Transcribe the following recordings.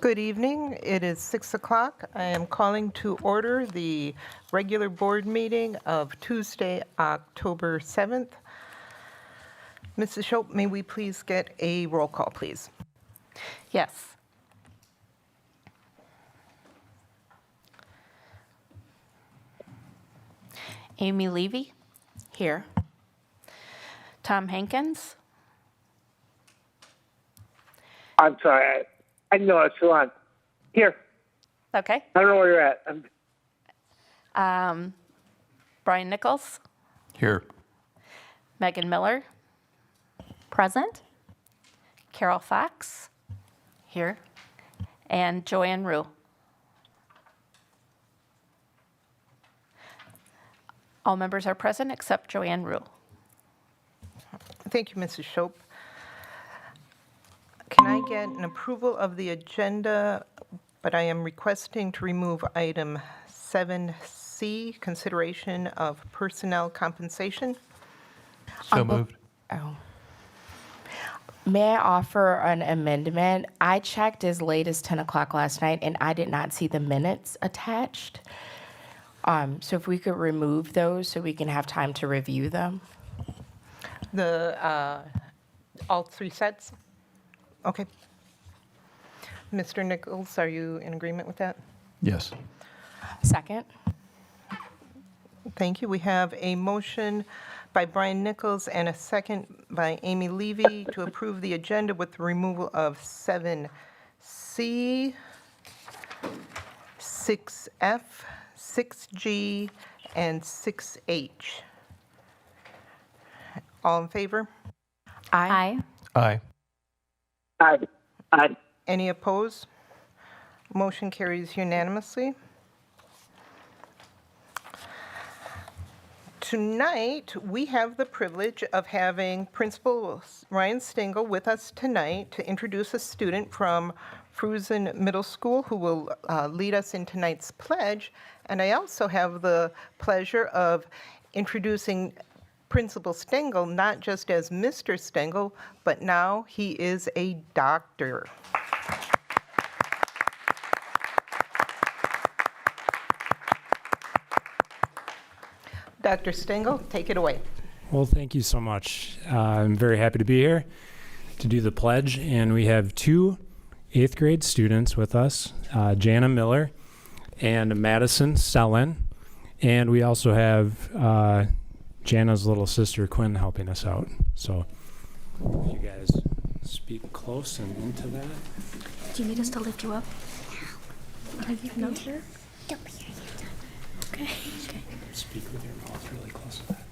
Good evening. It is 6 o'clock. I am calling to order the regular board meeting of Tuesday, October 7th. Mrs. Shope, may we please get a roll call, please? Yes. Amy Levy? Here. Tom Hankins? I'm sorry. I know it's still on. Here. Okay. I don't know where you're at. Brian Nichols? Here. Megan Miller? Present. Carol Fox? Here. And Joanne Rue? All members are present except Joanne Rue. Thank you, Mrs. Shope. Can I get an approval of the agenda? But I am requesting to remove item 7C, consideration of personnel compensation. So moved. May I offer an amendment? I checked as late as 10 o'clock last night, and I did not see the minutes attached. So if we could remove those so we can have time to review them. All three sets? Okay. Mr. Nichols, are you in agreement with that? Yes. Second? Thank you. We have a motion by Brian Nichols and a second by Amy Levy to approve the agenda with the removal of 7C, 6F, 6G, and 6H. All in favor? Aye. Aye. I Any opposed? Motion carries unanimously. Tonight, we have the privilege of having Principal Ryan Stengel with us tonight to introduce a student from Fruzen Middle School who will lead us in tonight's pledge. And I also have the pleasure of introducing Principal Stengel, not just as Mr. Stengel, but now he is a doctor. Dr. Stengel, take it away. Well, thank you so much. I'm very happy to be here to do the pledge, and we have two 8th grade students with us, Jana Miller and Madison Sellen, and we also have Jana's little sister Quinn helping us out. So if you guys speak close and into that. Do you need us to lift you up? No, sure. Don't put your hands up. Okay. Speak with your mouth really close to that.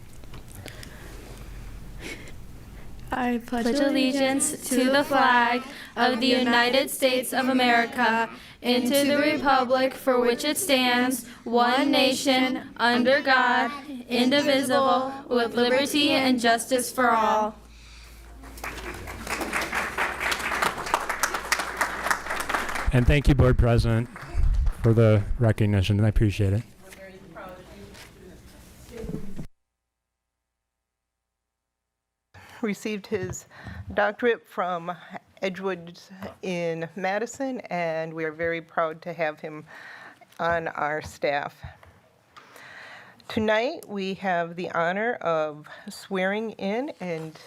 I Pledge allegiance to the flag of the United States of America and to the republic for which it stands, one nation, under God, indivisible, with liberty and justice for all. And thank you, Board President, for the recognition. I appreciate it. Received his doctorate from Edgewood in Madison, and we are very proud to have him on our staff. Tonight, we have the honor of swearing in and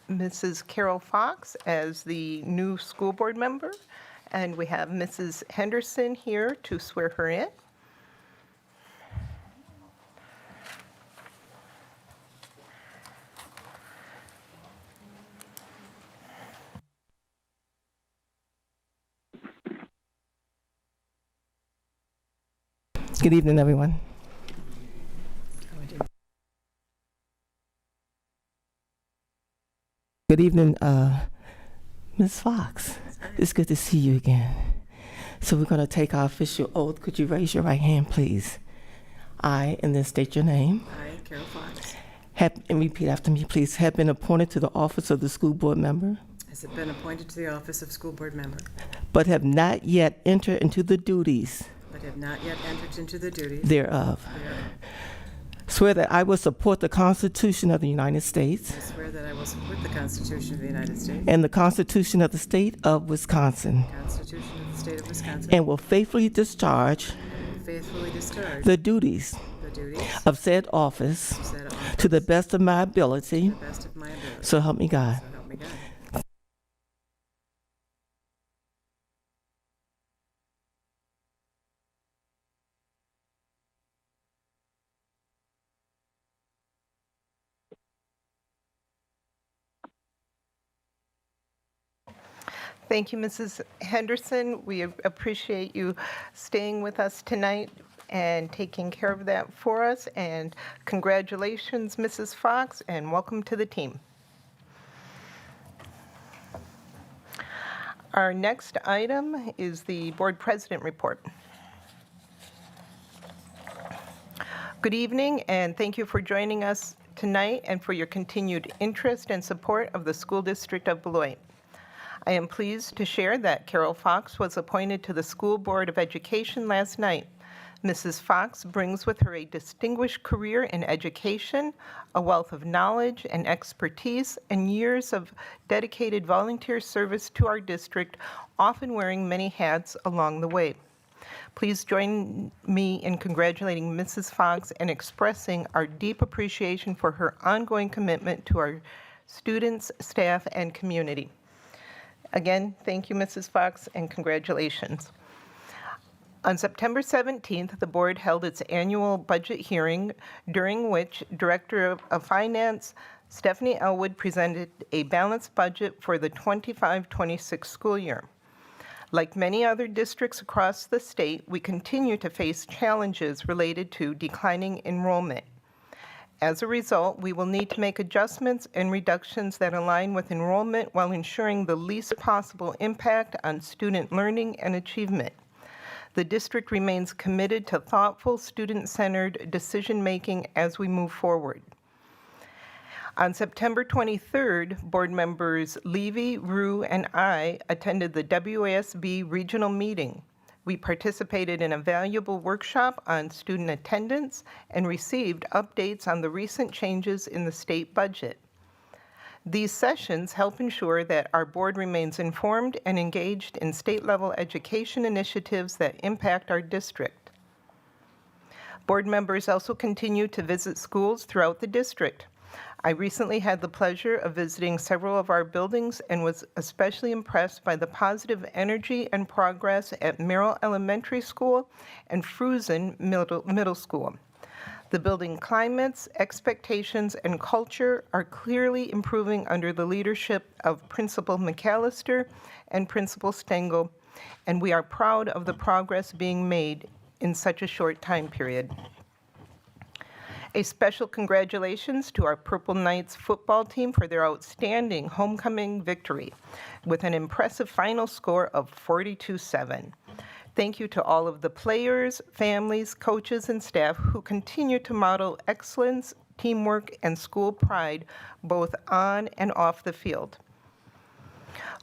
Mrs. Carol Fox as the new school board member, and we have Mrs. Henderson here to swear her in. Good evening, everyone. Good evening, Ms. Fox. It's good to see you again. So we're going to take our official oath. Could you raise your right hand, please? I, and then state your name. I, Carol Fox, And repeat after me, please. Have been appointed to the office of the school board member, has been appointed to the office of school board member, but have not yet entered into the duties but have not yet entered into the duties thereof. thereof. swear that I will support the Constitution of the United States I swear that I will support the Constitution of the United States, and the Constitution of the State of Wisconsin, the Constitution of the State of Wisconsin, and will faithfully discharge and faithfully discharge the duties the duties of said office of said office to the best of my ability. to the best of my ability. So help me God. So help me God. Thank you, Mrs. Henderson. We appreciate you staying with us tonight and taking care of that for us. And congratulations, Mrs. Fox, and welcome to the team. Our next item is the board president report. Good evening, and thank you for joining us tonight and for your continued interest and support of the School District of Beloit. I am pleased to share that Carol Fox was appointed to the School Board of Education last night. Mrs. Fox brings with her a distinguished career in education, a wealth of knowledge and expertise, and years of dedicated volunteer service to our district, often wearing many hats along the way. Please join me in congratulating Mrs. Fox and expressing our deep appreciation for her ongoing commitment to our students, staff, and community. Again, thank you, Mrs. Fox, and congratulations. On September 17th, the board held its annual budget hearing, during which Director of Finance Stephanie Elwood presented a balanced budget for the 25-26 school year. Like many other districts across the state, we continue to face challenges related to declining enrollment. As a result, we will need to make adjustments and reductions that align with enrollment while ensuring the least possible impact on student learning and achievement. The district remains committed to thoughtful, student-centered decision-making as we move forward. On September 23rd, board members Levy, Rue, and I attended the WASB regional meeting. We participated in a valuable workshop on student attendance and received updates on the recent changes in the state budget. These sessions help ensure that our board remains informed and engaged in state-level education initiatives that impact our district. Board members also continue to visit schools throughout the district. I recently had the pleasure of visiting several of our buildings and was especially impressed by the positive energy and progress at Merrill Elementary School and Fruzen Middle School. The building climates, expectations, and culture are clearly improving under the leadership of Principal McAllister and Principal Stengel, and we are proud of the progress being made in such a short time period. A special congratulations to our Purple Knights football team for their outstanding homecoming victory with an impressive final score of 42-7. Thank you to all of the players, families, coaches, and staff who continue to model excellence, teamwork, and school pride both on and off the field.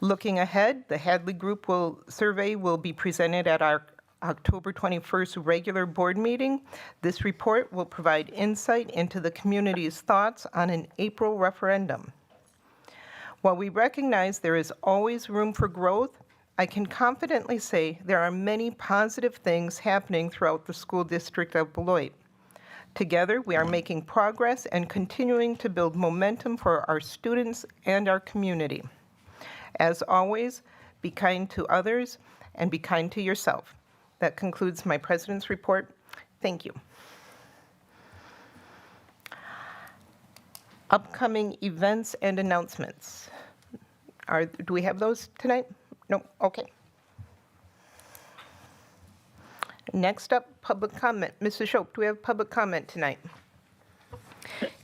Looking ahead, the Hadley Group survey will be presented at our October 21st regular board meeting. This report will provide insight into the community's thoughts on an April referendum. While we recognize there is always room for growth, I can confidently say there are many positive things happening throughout the school district of Beloit. Together, we are making progress and continuing to build momentum for our students and our community. As always, be kind to others and be kind to yourself. That concludes my president's report. Thank you. Upcoming events and announcements. Do we have those tonight? No, okay. Next up, public comment. Mrs. Shope, do we have public comment tonight?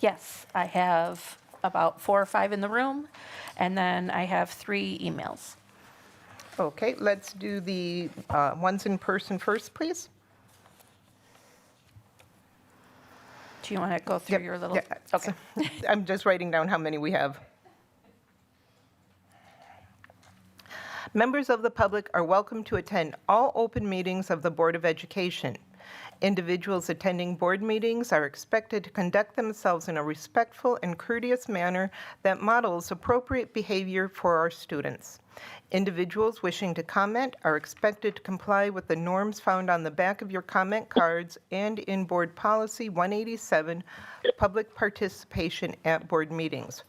Yes, I have about 4 or 5 in the room, and then I have 3 emails. Okay, let's do the ones in person first, please. Do you want to go through Yep, your little? yeah, Okay. I'm just writing down how many we have. Members of the public are welcome to attend all open meetings of the Board of Education. Individuals attending board meetings are expected to conduct themselves in a respectful and courteous manner that models appropriate behavior for our students. Individuals wishing to comment are expected to comply with the norms found on the back of your comment cards and in Board Policy 187, public participation at board meetings.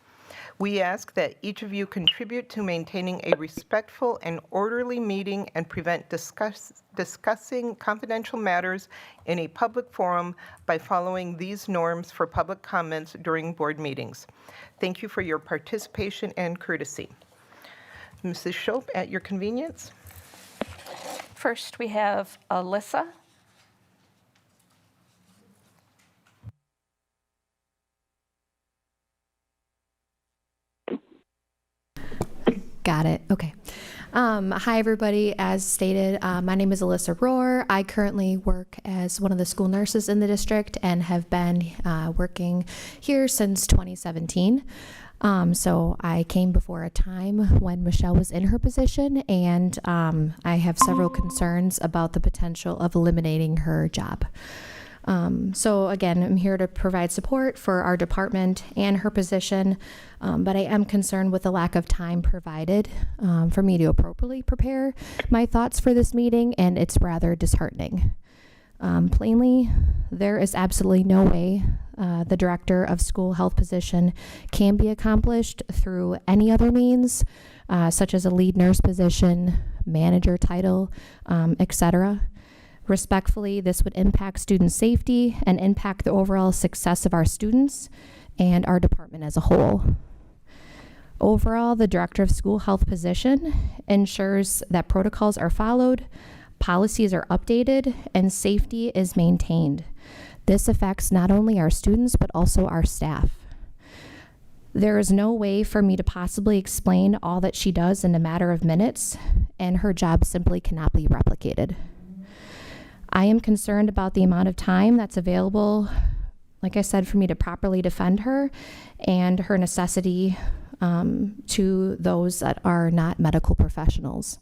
We ask that each of you contribute to maintaining a respectful and orderly meeting and prevent discussing confidential matters in a public forum by following these norms for public comments during board meetings. Thank you for your participation and courtesy. Mrs. Shope, at your convenience. First, we have Alyssa. Got it. Okay. Hi, everybody. As stated, my name is Alyssa Rohr. I currently work as one of the school nurses in the district and have been working here since 2017. So I came before a time when Michelle was in her position, and I have several concerns about the potential of eliminating her job. So again, I'm here to provide support for our department and her position, but I am concerned with the lack of time provided for me to appropriately prepare my thoughts for this meeting, and it's rather disheartening. Plainly, there is absolutely no way the director of school health position can be accomplished through any other means, such as a lead nurse position, manager title, etc. Respectfully, this would impact student safety and impact the overall success of our students and our department as a whole. Overall, the director of school health position ensures that protocols are followed, policies are updated, and safety is maintained. This affects not only our students, but also our staff. There is no way for me to possibly explain all that she does in a matter of minutes, and her job simply cannot be replicated. I am concerned about the amount of time that's available, like I said, for me to properly defend her and her necessity to those that are not medical professionals.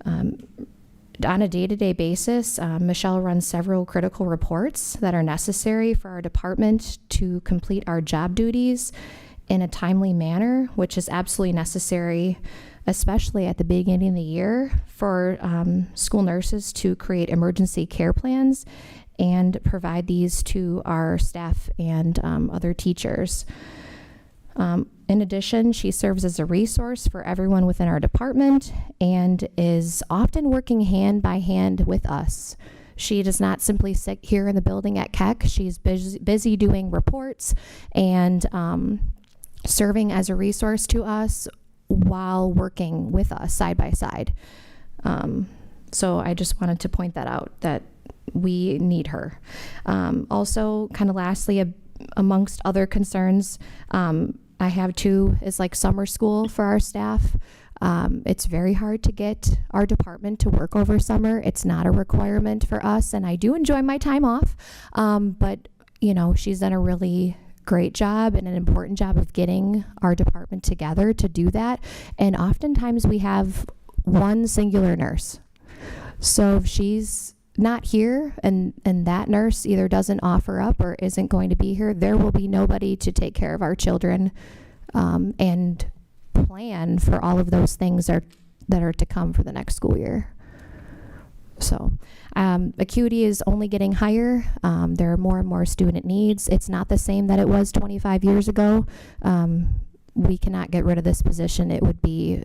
On a day-to-day basis, Michelle runs several critical reports that are necessary for our department to complete our job duties in a timely manner, which is absolutely necessary, especially at the beginning of the year, for school nurses to create emergency care plans and provide these to our staff and other teachers. In addition, she serves as a resource for everyone within our department and is often working hand by hand with us. She does not simply sit here in the building at Keck. She's busy doing reports and serving as a resource to us while working with us side by side. So I just wanted to point that out, that we need her. Also, kind of lastly, amongst other concerns, I have too, is like summer school for our staff. It's very hard to get our department to work over summer. It's not a requirement for us, and I do enjoy my time off. But, you know, she's done a really great job and an important job of getting our department together to do that. And oftentimes we have one singular nurse. So if she's not here and that nurse either doesn't offer up or isn't going to be here, there will be nobody to take care of our children and plan for all of those things that are to come for the next school year. So acuity is only getting higher. There are more and more student needs. It's not the same that it was 25 years ago. We cannot get rid of this position. It would be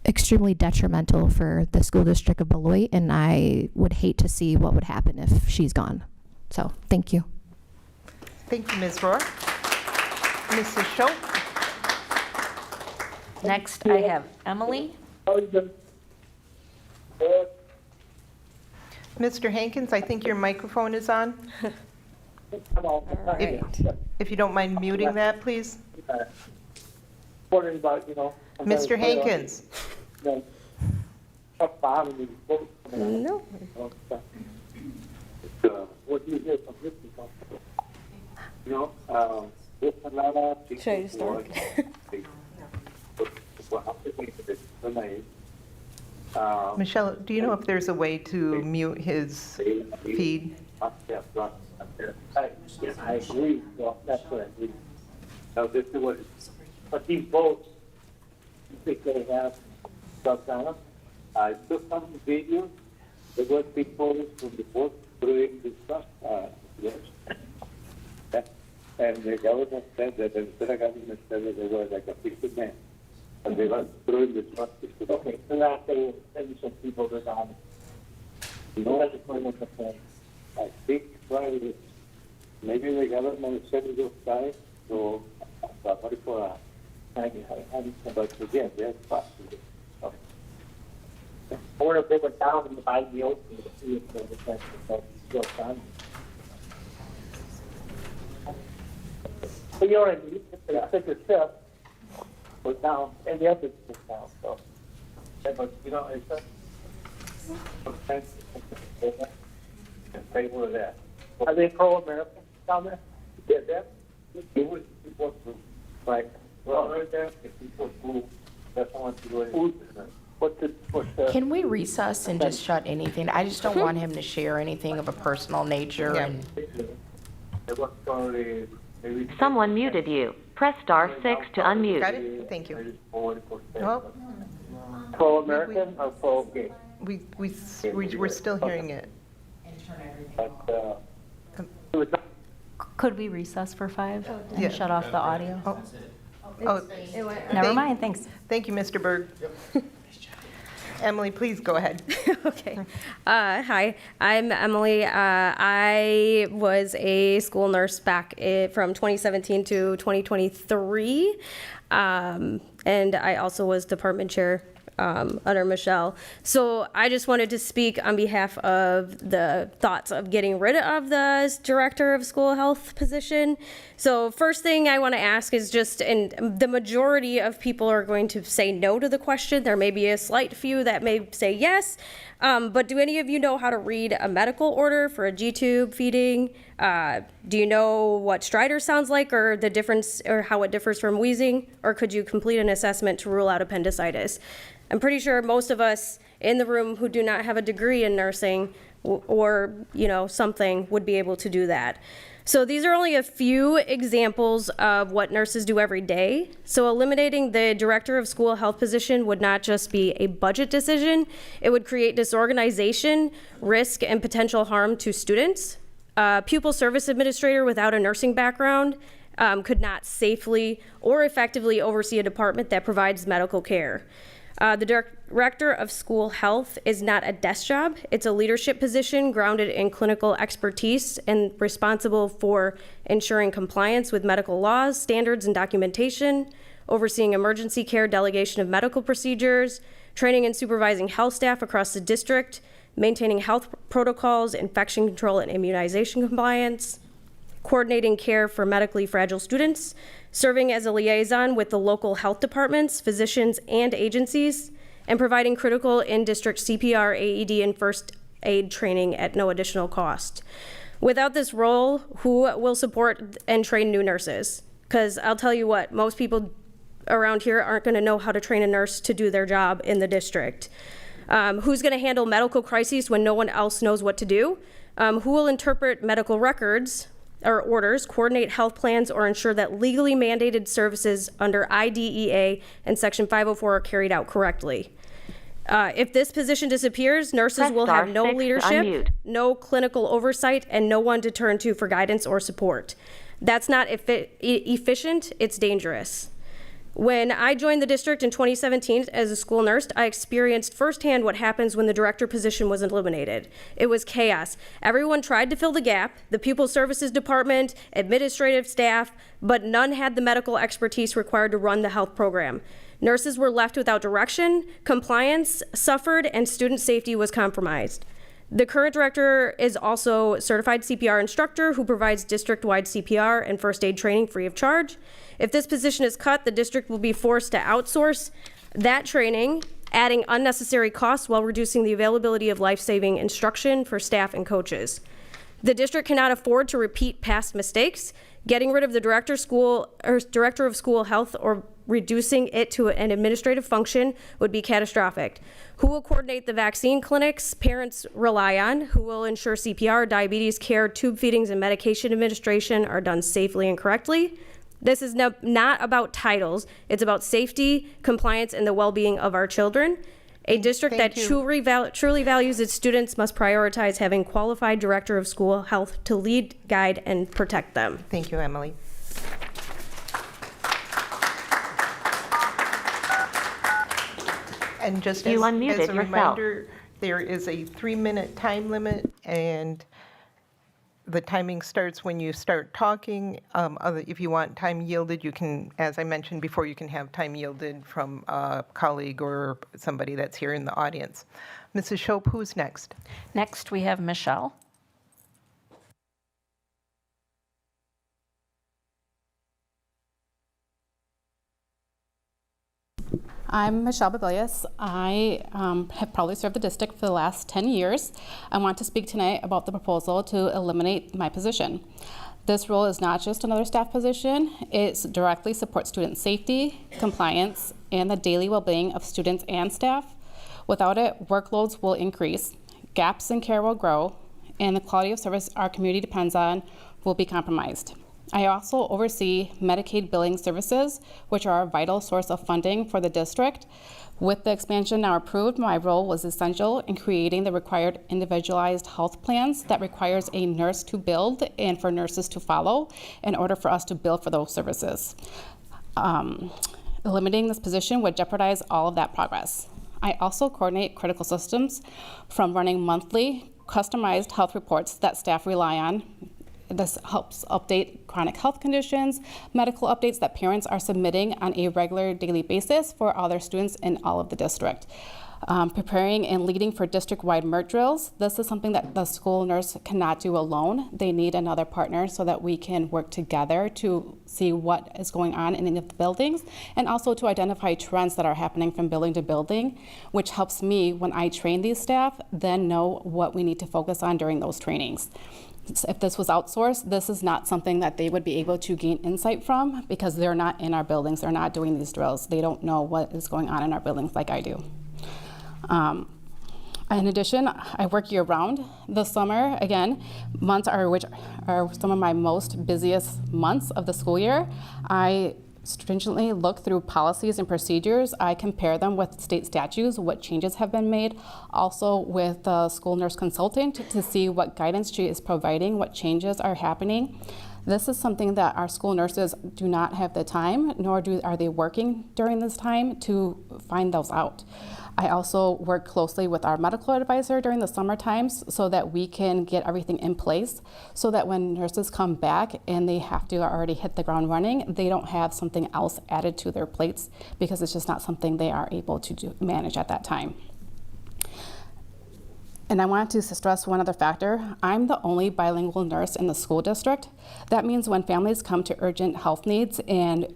extremely detrimental for the school district of Beloit, and I would hate to see what would happen if she's gone. So thank you. Thank you, Ms. Rohr. Mrs. Shope. Next, I have Emily. Mr. Hankins, I think your microphone is on. If you don't mind muting that, please. Mr. Hankins. No. What do you hear from this? You know, Should I start? Michelle, do you know if there's a way to mute his feed? I agree, well, that's what I agree. Now, this is what, but these votes, you think they have stuff on them? I took some videos, there were people from the board doing this stuff, yes. And the government said that, the federal government said that they were like a 50 men. And they were throwing this stuff. Okay, so now they send some people that are, you know, that's the point of the thing. I think probably maybe the government sent it aside, so sorry for but again, they're possible. Or if they were down in the IEO to see if there was still done. So you're in the second step was down, and the other was down. So, yeah, but you know, it's in favor of that. Are they pro-American down there? Yeah, that it was people who like right there. If people who that's want to go in. Can we recess and just shut anything? I just don't want him to share anything of a personal nature Yeah. and. Someone muted you. Press star 6 to unmute. Got it? Thank you. Well, Pro-American or pro-gay? we're still hearing it. But, Could we recess for 5 and Yeah. shut off the audio? Oh, Never mind, thanks. Thank you, Mr. Berg. Emily, please go ahead. Okay. Hi, I'm Emily. I was a school nurse back from 2017 to 2023. And I also was department chair under Michelle. So I just wanted to speak on behalf of the thoughts of getting rid of the director of school health position. So first thing I want to ask is just, and the majority of people are going to say no to the question. There may be a slight few that may say yes. But do any of you know how to read a medical order for a G-tube feeding? Do you know what stridor sounds like, or the difference, or how it differs from wheezing? Or could you complete an assessment to rule out appendicitis? I'm pretty sure most of us in the room who do not have a degree in nursing or, you know, something would be able to do that. So these are only a few examples of what nurses do every day. So eliminating the director of school health position would not just be a budget decision, it would create disorganization, risk, and potential harm to students. A pupil service administrator without a nursing background could not safely or effectively oversee a department that provides medical care. The director of school health is not a desk job. It's a leadership position grounded in clinical expertise and responsible for ensuring compliance with medical laws, standards, and documentation, overseeing emergency care, delegation of medical procedures, training and supervising health staff across the district, maintaining health protocols, infection control and immunization compliance, coordinating care for medically fragile students, serving as a liaison with the local health departments, physicians, and agencies, and providing critical in-district CPR, AED, and first aid training at no additional cost. Without this role, who will support and train new nurses? Because I'll tell you what, most people around here aren't going to know how to train a nurse to do their job in the district. Who's going to handle medical crises when no one else knows what to do? Who will interpret medical records or orders, coordinate health plans, or ensure that legally mandated services under IDEA and Section 504 are carried out correctly? If this position disappears, nurses will have no leadership, no clinical oversight, and no one to turn to for guidance or support. That's not efficient, it's dangerous. When I joined the district in 2017 as a school nurse, I experienced firsthand what happens when the director position was eliminated. It was chaos. Everyone tried to fill the gap, the pupil services department, administrative staff, but none had the medical expertise required to run the health program. Nurses were left without direction, compliance suffered, and student safety was compromised. The current director is also a certified CPR instructor who provides district-wide CPR and first aid training free of charge. If this position is cut, the district will be forced to outsource that training, adding unnecessary costs while reducing the availability of life-saving instruction for staff and coaches. The district cannot afford to repeat past mistakes. Getting rid of the director of school health or reducing it to an administrative function would be catastrophic. Who will coordinate the vaccine clinics parents rely on? Who will ensure CPR, diabetes care, tube feedings, and medication administration are done safely and correctly? This is not about titles. It's about safety, compliance, and the well-being of our children. A district that truly values its students must prioritize having qualified director of school health to lead, guide, and protect them. Thank you, Emily. And just You as unmuted a yourself. reminder, there is a 3-minute time limit, and the timing starts when you start talking. If you want time yielded, you can, as I mentioned before, you can have time yielded from a colleague or somebody that's here in the audience. Mrs. Shope, who's next? Next, we have Michelle. I'm Michelle Babilius. I have probably served the district for the last 10 years. I want to speak tonight about the proposal to eliminate my position. This role is not just another staff position. It directly supports student safety, compliance, and the daily well-being of students and staff. Without it, workloads will increase, gaps in care will grow, and the quality of service our community depends on will be compromised. I also oversee Medicaid billing services, which are a vital source of funding for the district. With the expansion now approved, my role was essential in creating the required individualized health plans that requires a nurse to build and for nurses to follow in order for us to bill for those services. Eliminating this position would jeopardize all of that progress. I also coordinate critical systems from running monthly customized health reports that staff rely on. This helps update chronic health conditions, medical updates that parents are submitting on a regular daily basis for all their students in all of the district. Preparing and leading for district-wide MERT drills. This is something that the school nurse cannot do alone. They need another partner so that we can work together to see what is going on in any of the buildings and also to identify trends that are happening from building to building, which helps me when I train these staff then know what we need to focus on during those trainings. If this was outsourced, this is not something that they would be able to gain insight from because they're not in our buildings. They're not doing these drills. They don't know what is going on in our buildings like I do. In addition, I work year-round. The summer, again, months which are some of my most busiest months of the school year. I stringently look through policies and procedures. I compare them with state statutes, what changes have been made, also with the school nurse consultant to see what guidance she is providing, what changes are happening. This is something that our school nurses do not have the time, nor are they working during this time to find those out. I also work closely with our medical advisor during the summer times so that we can get everything in place so that when nurses come back and they have to already hit the ground running, they don't have something else added to their plates because it's just not something they are able to manage at that time. And I wanted to stress one other factor. I'm the only bilingual nurse in the school district. That means when families come to urgent health needs and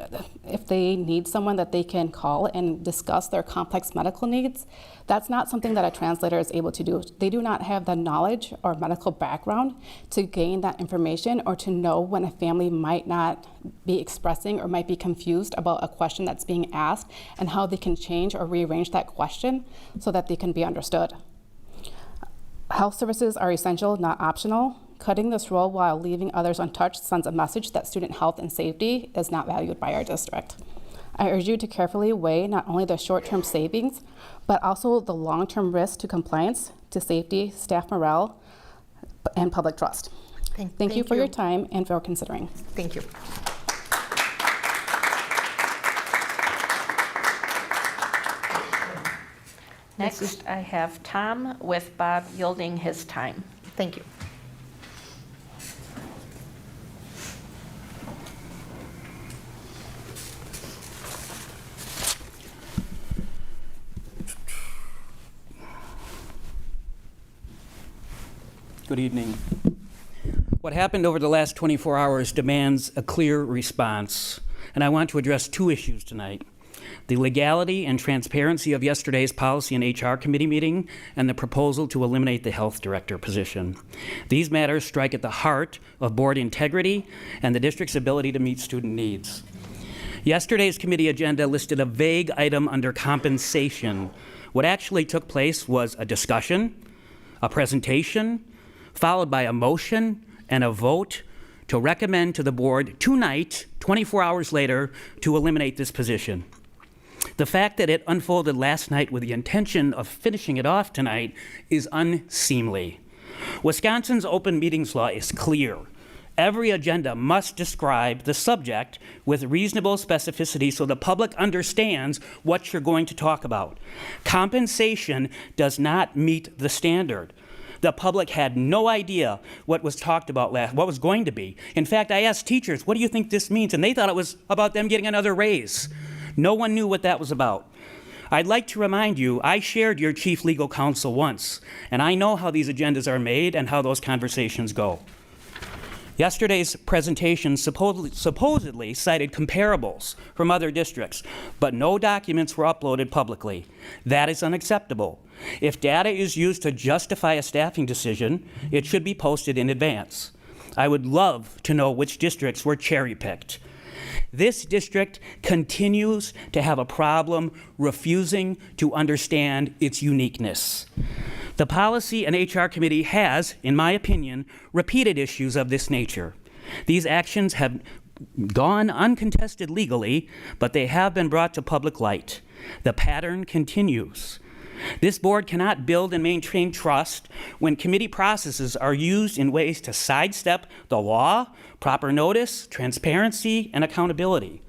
if they need someone that they can call and discuss their complex medical needs, that's not something that a translator is able to do. They do not have the knowledge or medical background to gain that information or to know when a family might not be expressing or might be confused about a question that's being asked and how they can change or rearrange that question so that they can be understood. Health services are essential, not optional. Cutting this role while leaving others untouched sends a message that student health and safety is not valued by our district. I urge you to carefully weigh not only the short-term savings, but also the long-term risk to compliance, to safety, staff morale, and public trust. Thank you for your time and for considering. Thank you. Next, I have Tom with Bob yielding his time. Thank you. Good evening. What happened over the last 24 hours demands a clear response, and I want to address two issues tonight. The legality and transparency of yesterday's Policy and HR Committee meeting and the proposal to eliminate the health director position. These matters strike at the heart of board integrity and the district's ability to meet student needs. Yesterday's committee agenda listed a vague item under compensation. What actually took place was a discussion, a presentation, followed by a motion and a vote to recommend to the board tonight, 24 hours later, to eliminate this position. The fact that it unfolded last night with the intention of finishing it off tonight is unseemly. Wisconsin's open meetings law is clear. Every agenda must describe the subject with reasonable specificity so the public understands what you're going to talk about. Compensation does not meet the standard. The public had no idea what was talked about what was going to be. In fact, I asked teachers, what do you think this means? And they thought it was about them getting another raise. No one knew what that was about. I'd like to remind you, I shared your chief legal counsel once, and I know how these agendas are made and how those conversations go. Yesterday's presentation supposedly cited comparables from other districts, but no documents were uploaded publicly. That is unacceptable. If data is used to justify a staffing decision, it should be posted in advance. I would love to know which districts were cherry-picked. This district continues to have a problem refusing to understand its uniqueness. The Policy and HR Committee has, in my opinion, repeated issues of this nature. These actions have gone uncontested legally, but they have been brought to public light. The pattern continues. This board cannot build and maintain trust when committee processes are used in ways to sidestep the law, proper notice, transparency, and accountability.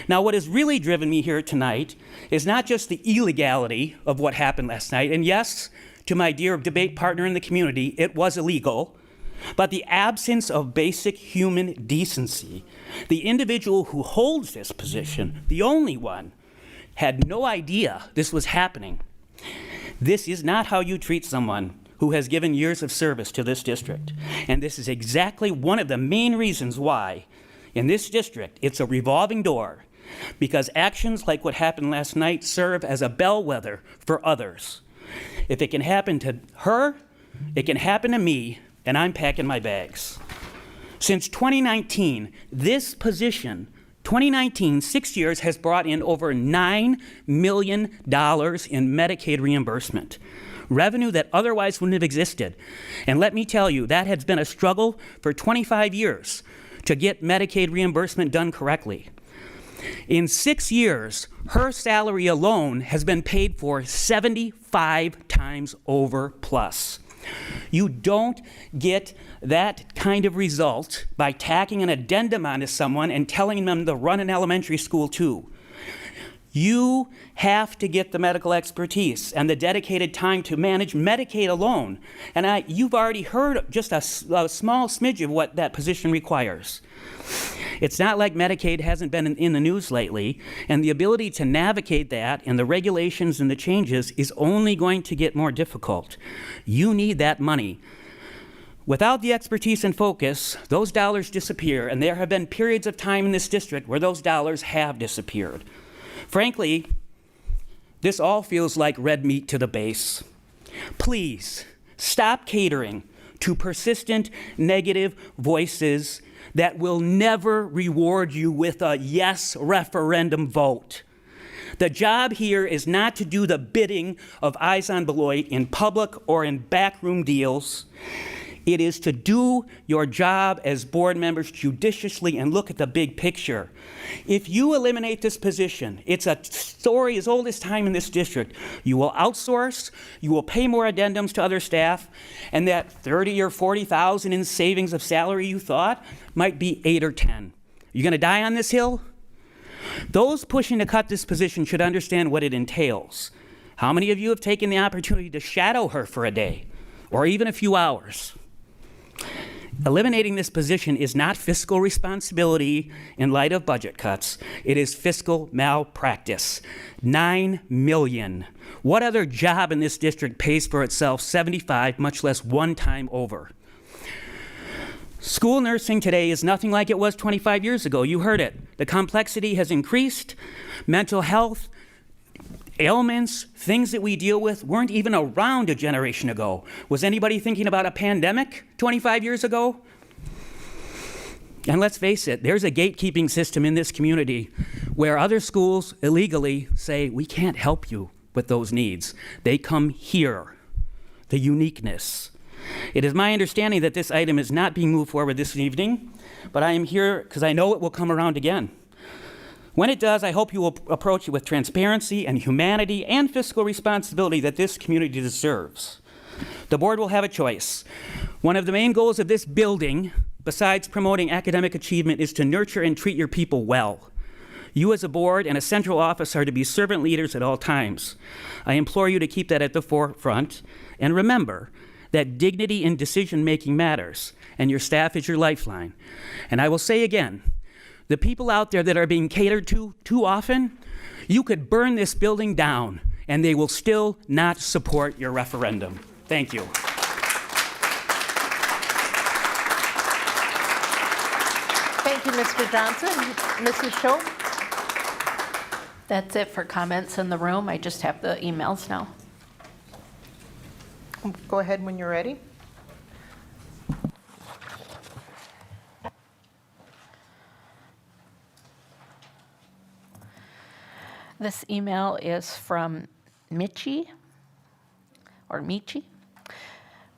Now, what has really driven me here tonight is not just the illegality of what happened last night, and yes, to my dear debate partner in the community, it was illegal, but the absence of basic human decency. The individual who holds this position, the only one, had no idea this was happening. This is not how you treat someone who has given years of service to this district. And this is exactly one of the main reasons why, in this district, it's a revolving door, because actions like what happened last night serve as a bellwether for others. If it can happen to her, it can happen to me, and I'm packing my bags. Since 2019, this position, 2019, 6 years, has brought in over $9 million in Medicaid reimbursement, revenue that otherwise wouldn't have existed. And let me tell you, that has been a struggle for 25 years to get Medicaid reimbursement done correctly. In 6 years, her salary alone has been paid for 75 times over plus. You don't get that kind of result by tacking an addendum onto someone and telling them to run an elementary school too. You have to get the medical expertise and the dedicated time to manage Medicaid alone. And you've already heard just a small smidge of what that position requires. It's not like Medicaid hasn't been in the news lately, and the ability to navigate that and the regulations and the changes is only going to get more difficult. You need that money. Without the expertise and focus, those dollars disappear, and there have been periods of time in this district where those dollars have disappeared. Frankly, this all feels like red meat to the base. Please, stop catering to persistent negative voices that will never reward you with a yes referendum vote. The job here is not to do the bidding of Eyes on Beloit in public or in backroom deals. It is to do your job as board members judiciously and look at the big picture. If you eliminate this position, it's a story as old as time in this district. You will outsource, you will pay more addendums to other staff, and that 30 or 40,000 in savings of salary you thought might be 8 or 10. You gonna die on this hill? Those pushing to cut this position should understand what it entails. How many of you have taken the opportunity to shadow her for a day or even a few hours? Eliminating this position is not fiscal responsibility in light of budget cuts. It is fiscal malpractice. $9 million. What other job in this district pays for itself 75, much less one time over? School nursing today is nothing like it was 25 years ago. You heard it. The complexity has increased. Mental health, ailments, things that we deal with weren't even around a generation ago. Was anybody thinking about a pandemic 25 years ago? And let's face it, there's a gatekeeping system in this community where other schools illegally say, we can't help you with those needs. They come here, the uniqueness. It is my understanding that this item is not being moved forward this evening, but I am here because I know it will come around again. When it does, I hope you will approach it with transparency and humanity and fiscal responsibility that this community deserves. The board will have a choice. One of the main goals of this building, besides promoting academic achievement, is to nurture and treat your people well. You as a board and a central office are to be servant leaders at all times. I implore you to keep that at the forefront, and remember that dignity in decision-making matters, and your staff is your lifeline. And I will say again, the people out there that are being catered to too often, you could burn this building down, and they will still not support your referendum. Thank you. Thank you, Mr. Johnson. Mrs. Schob? That's it for comments in the room. I just have the emails now. Go ahead when you're ready. This email is from Michi.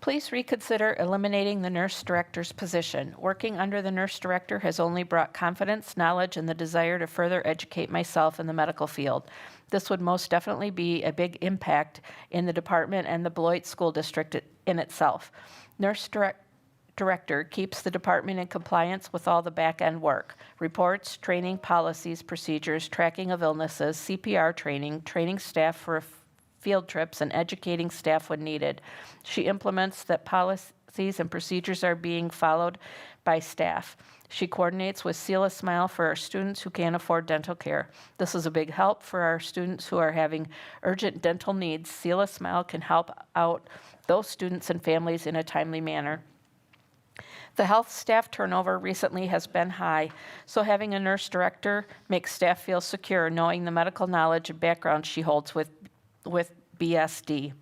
Please reconsider eliminating the nurse director's position. Working under the nurse director has only brought confidence, knowledge, and the desire to further educate myself in the medical field. This would most definitely be a big impact in the department and the Beloit School District in itself. Nurse director keeps the department in compliance with all the back-end work: reports, training, policies, procedures, tracking of illnesses, CPR training, training staff for field trips, and educating staff when needed. She implements that policies and procedures are being followed by staff. She coordinates with Seal a Smile for our students who can't afford dental care. This is a big help for our students who are having urgent dental needs. Seal a Smile can help out those students and families in a timely manner. The health staff turnover recently has been high, so having a nurse director makes staff feel secure knowing the medical knowledge and background she holds with BSD.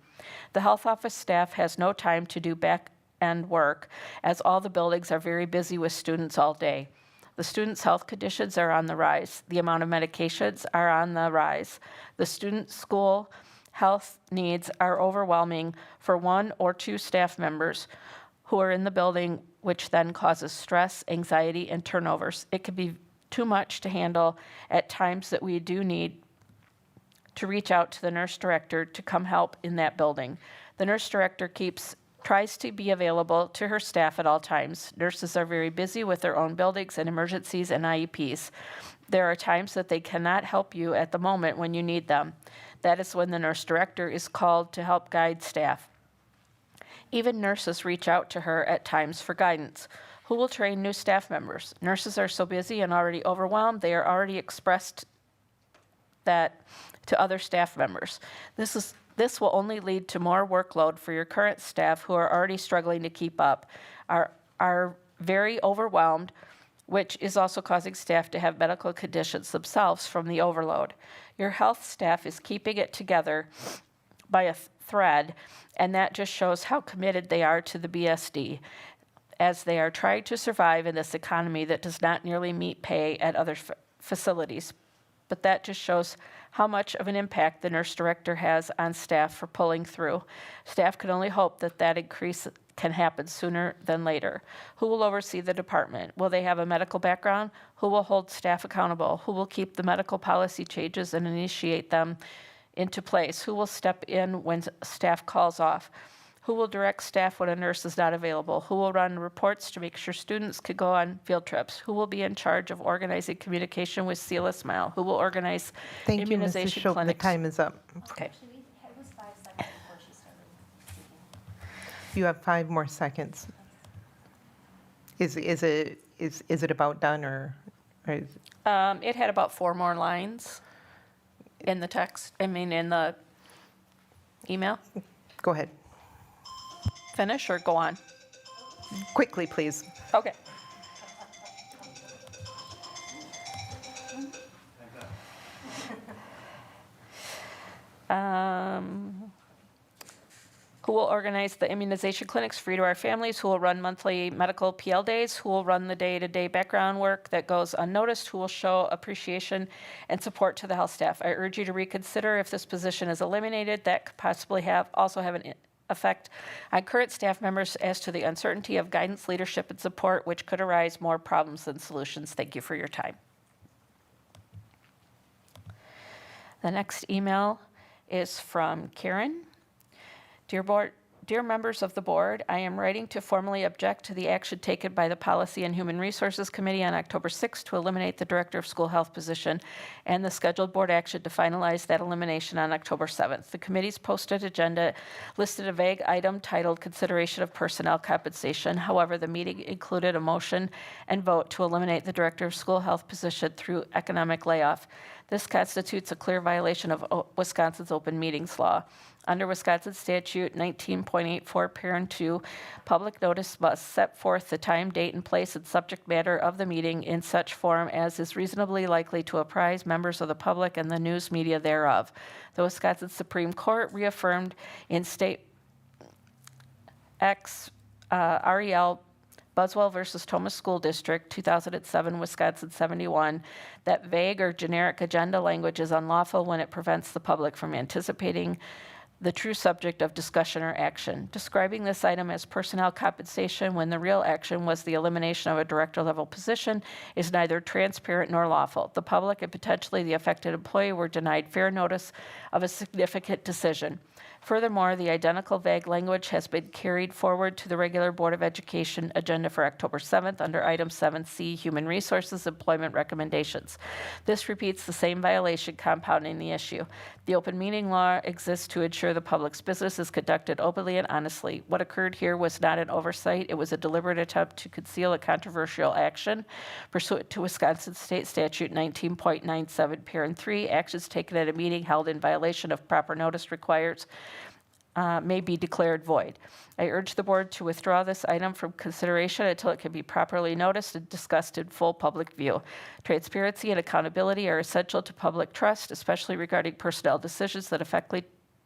The health office staff has no time to do back-end work, as all the buildings are very busy with students all day. The students' health conditions are on the rise. The amount of medications are on the rise. The student school health needs are overwhelming for one or two staff members who are in the building, which then causes stress, anxiety, and turnovers. It can be too much to handle at times that we do need to reach out to the nurse director to come help in that building. The nurse director tries to be available to her staff at all times. Nurses are very busy with their own buildings and emergencies and IEPs. There are times that they cannot help you at the moment when you need them. That is when the nurse director is called to help guide staff. Even nurses reach out to her at times for guidance. Who will train new staff members? Nurses are so busy and already overwhelmed, they are already expressed that to other staff members. This will only lead to more workload for your current staff who are already struggling to keep up, are very overwhelmed, which is also causing staff to have medical conditions themselves from the overload. Your health staff is keeping it together by a thread, and that just shows how committed they are to the BSD, as they are trying to survive in this economy that does not nearly meet pay at other facilities. But that just shows how much of an impact the nurse director has on staff for pulling through. Staff can only hope that that increase can happen sooner than later. Who will oversee the department? Will they have a medical background? Who will hold staff accountable? Who will keep the medical policy changes and initiate them into place? Who will step in when staff calls off? Who will direct staff when a nurse is not available? Who will run reports to make sure students could go on field trips? Who will be in charge of organizing communication with Seal a Smile? Who will organize Thank you, Mrs. immunization Schob. The clinics? time is up. Okay. You have 5 more seconds. Is it about done, or is, It had about 4 more lines in the text, in the email. go ahead. Finish or go on? Quickly, please. Okay. Who will organize the immunization clinics free to our families? Who will run monthly medical PL days? Who will run the day-to-day background work that goes unnoticed? Who will show appreciation and support to the health staff? I urge you to reconsider if this position is eliminated. That could possibly also have an effect on current staff members as to the uncertainty of guidance, leadership, and support, which could arise more problems than solutions. Thank you for your time. The next email is from Karen. Dear members of the board, I am writing to formally object to the action taken by the Policy and Human Resources Committee on October 6th to eliminate the Director of School Health position and the scheduled board action to finalize that elimination on October 7th. The committee's posted agenda listed a vague item titled Consideration of Personnel Compensation. However, the meeting included a motion and vote to eliminate the Director of School Health position through economic layoff. This constitutes a clear violation of Wisconsin's open meetings law. Under Wisconsin Statute 19.84, Parent 2, public notice must set forth the time, date, and place and subject matter of the meeting in such form as is reasonably likely to apprise members of the public and the news media thereof. The Wisconsin Supreme Court reaffirmed in State X REL Buswell versus Thomas School District, 2007, Wisconsin 71, that vague or generic agenda language is unlawful when it prevents the public from anticipating the true subject of discussion or action. Describing this item as personnel compensation when the real action was the elimination of a director-level position is neither transparent nor lawful. The public and potentially the affected employee were denied fair notice of a significant decision. Furthermore, the identical vague language has been carried forward to the regular Board of Education agenda for October 7th under item 7C, Human Resources Employment Recommendations. This repeats the same violation, compounding the issue. The open meeting law exists to ensure the public's business is conducted openly and honestly. What occurred here was not an oversight. It was a deliberate attempt to conceal a controversial action. Pursuant to Wisconsin State Statute 19.97, Parent 3, actions taken at a meeting held in violation of proper notice requires may be declared void. I urge the board to withdraw this item from consideration until it can be properly noticed and discussed in full public view. Transparency and accountability are essential to public trust, especially regarding personnel decisions that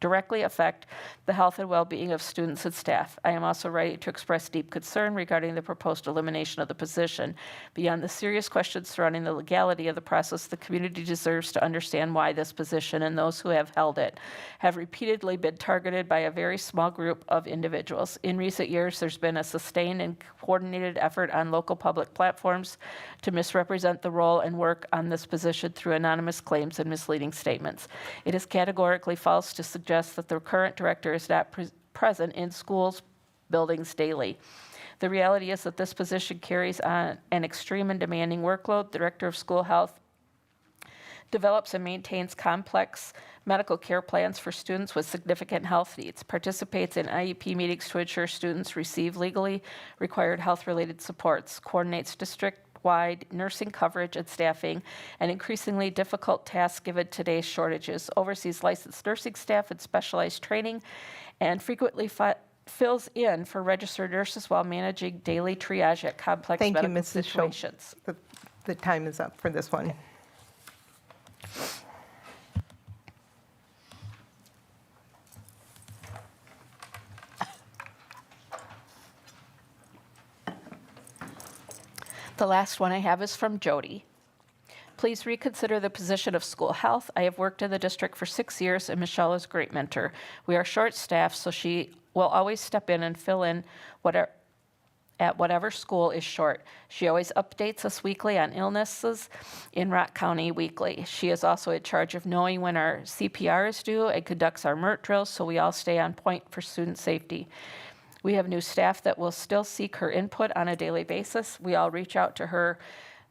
directly affect the health and well-being of students and staff. I am also ready to express deep concern regarding the proposed elimination of the position. Beyond the serious questions surrounding the legality of the process, the community deserves to understand why this position and those who have held it have repeatedly been targeted by a very small group of individuals. In recent years, there's been a sustained and coordinated effort on local public platforms to misrepresent the role and work on this position through anonymous claims and misleading statements. It is categorically false to suggest that the current director is not present in schools buildings daily. The reality is that this position carries on an extreme and demanding workload. The Director of School Health develops and maintains complex medical care plans for students with significant health needs, participates in IEP meetings to ensure students receive legally required health-related supports, coordinates district-wide nursing coverage and staffing, and increasingly difficult tasks given today's shortages, oversees licensed nursing staff and specialized training, and frequently fills in for registered nurses while managing daily triage at complex Thank you, medical Mrs. Schultz. situations. The time is up for this one. The last one I have is from Jody. Please reconsider the position of school health. I have worked in the district for 6 years, and Michelle is a great mentor. We are short-staffed, so she will always step in and fill in at whatever school is short. She always updates us weekly on illnesses in Rock County weekly. She is also in charge of knowing when our CPR is due and conducts our MERT drills, so we all stay on point for student safety. We have new staff that will still seek her input on a daily basis. We all reach out to her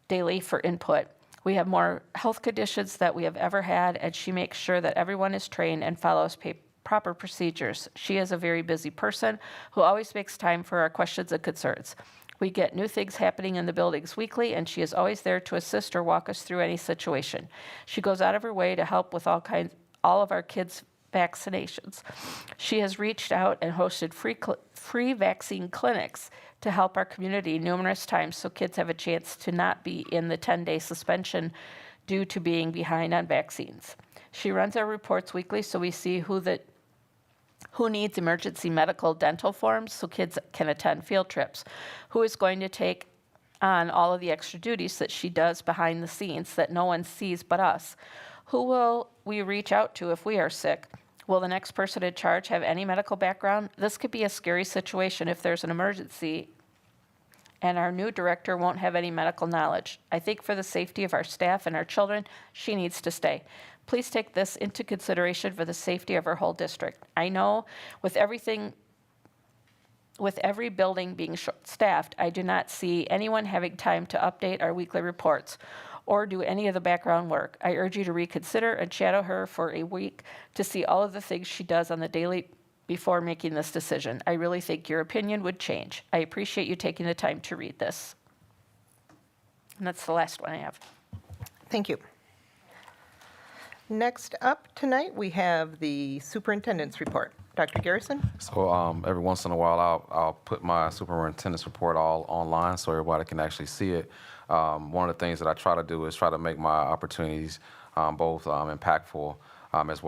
daily for input. We have more health conditions that we have ever had, and she makes sure that everyone is trained and follows proper procedures. She is a very busy person who always makes time for our questions and concerns. We get new things happening in the buildings weekly, and she is always there to assist or walk us through any situation. She goes out of her way to help with all of our kids' vaccinations. She has reached out and hosted free vaccine clinics to help our community numerous times so kids have a chance to not be in the 10-day suspension due to being behind on vaccines. She runs our reports weekly so we see who the Who needs emergency medical dental forms so kids can attend field trips? Who is going to take on all of the extra duties that she does behind the scenes that no one sees but us? Who will we reach out to if we are sick? Will the next person in charge have any medical background? This could be a scary situation if there's an emergency and our new director won't have any medical knowledge. I think for the safety of our staff and our children, she needs to stay. Please take this into consideration for the safety of our whole district. I know with every building being short-staffed, I do not see anyone having time to update our weekly reports or do any of the background work. I urge you to reconsider and shadow her for a week to see all of the things she does on the daily before making this decision. I really think your opinion would change. I appreciate you taking the time to read this. And that's the last one I have. Thank you. Next up tonight, we have the superintendent's report. Dr. Garrison? So every once in a while, I'll put my superintendent's report all online so everybody can actually see it. One of the things that I try to do is try to make my opportunities both impactful as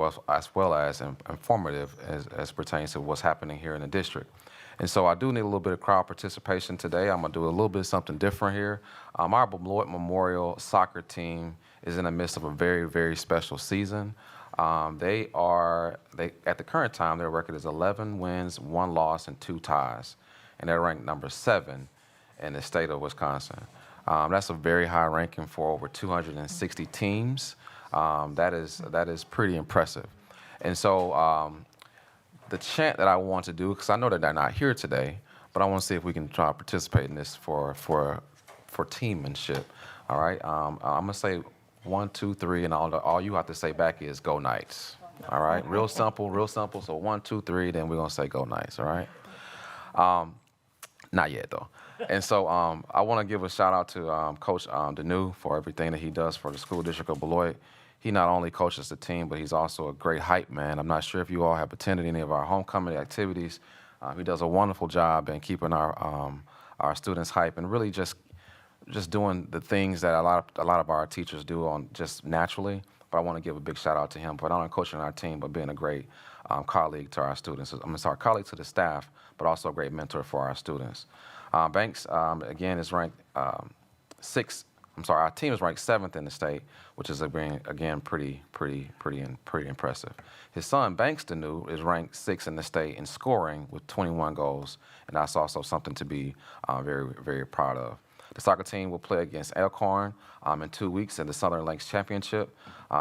well as informative as pertains to what's happening here in the district. And so I do need a little bit of crowd participation today. I'm going to do a little bit of something different here. Our Beloit Memorial soccer team is in the midst of a very, very special season. At the current time, their record is 11 wins, 1 loss, and 2 ties. And they're ranked number 7 in the state of Wisconsin. That's a very high ranking for over 260 teams. That is pretty impressive. And so the chant that I want to do, because I know that they're not here today, but I want to see if we can try to participate in this for teammanship. All right, I'm gonna say 1, 2, 3, and all you have to say back is "Go Knights." All right, real simple, real simple. So 1, 2, 3, then we're gonna say "Go Knights." All right. Not yet though. And so I want to give a shout out to Coach Deneau for everything that he does for the school district of Beloit. He not only coaches the team, but he's also a great hype man. I'm not sure if you all have attended any of our homecoming activities. He does a wonderful job in keeping our students hype and really just doing the things that a lot of our teachers do on just naturally. But I want to give a big shout out to him for not only coaching our team, but being a great colleague to our students. Colleague to the staff, but also a great mentor for our students. Banks, again, is ranked 6th. Our team is ranked 7th in the state, which is again pretty impressive. His son Banks Deneau is ranked 6th in the state in scoring with 21 goals, and that's also something to be very, very proud of. The soccer team will play against Elkhorn in 2 weeks in the Southern Lakes Championship.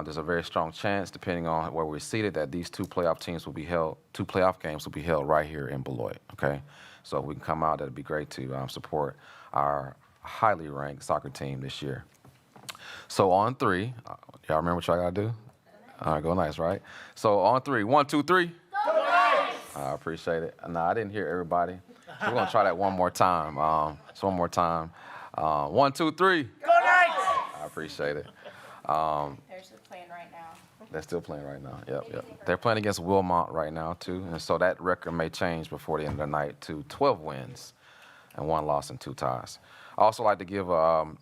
There's a very strong chance, depending on where we're seated, that these 2 playoff games will be held right here in Beloit. Okay, so if we can come out, that'd be great to support our highly ranked soccer team this year. So on 3, y'all remember what y'all gotta do? All right, go Knights, right? So on 3, 1, 2, 3. Go Knights! I appreciate it. No, I didn't hear everybody. So we're gonna try that one more time. 1, 2, 3. Go Knights! I appreciate it. They're still playing right now. They're still playing right now. Yep. They're playing against Wilmot right now too, and so that record may change before the end of the night to 12 wins and 1 loss and 2 ties. I also like to give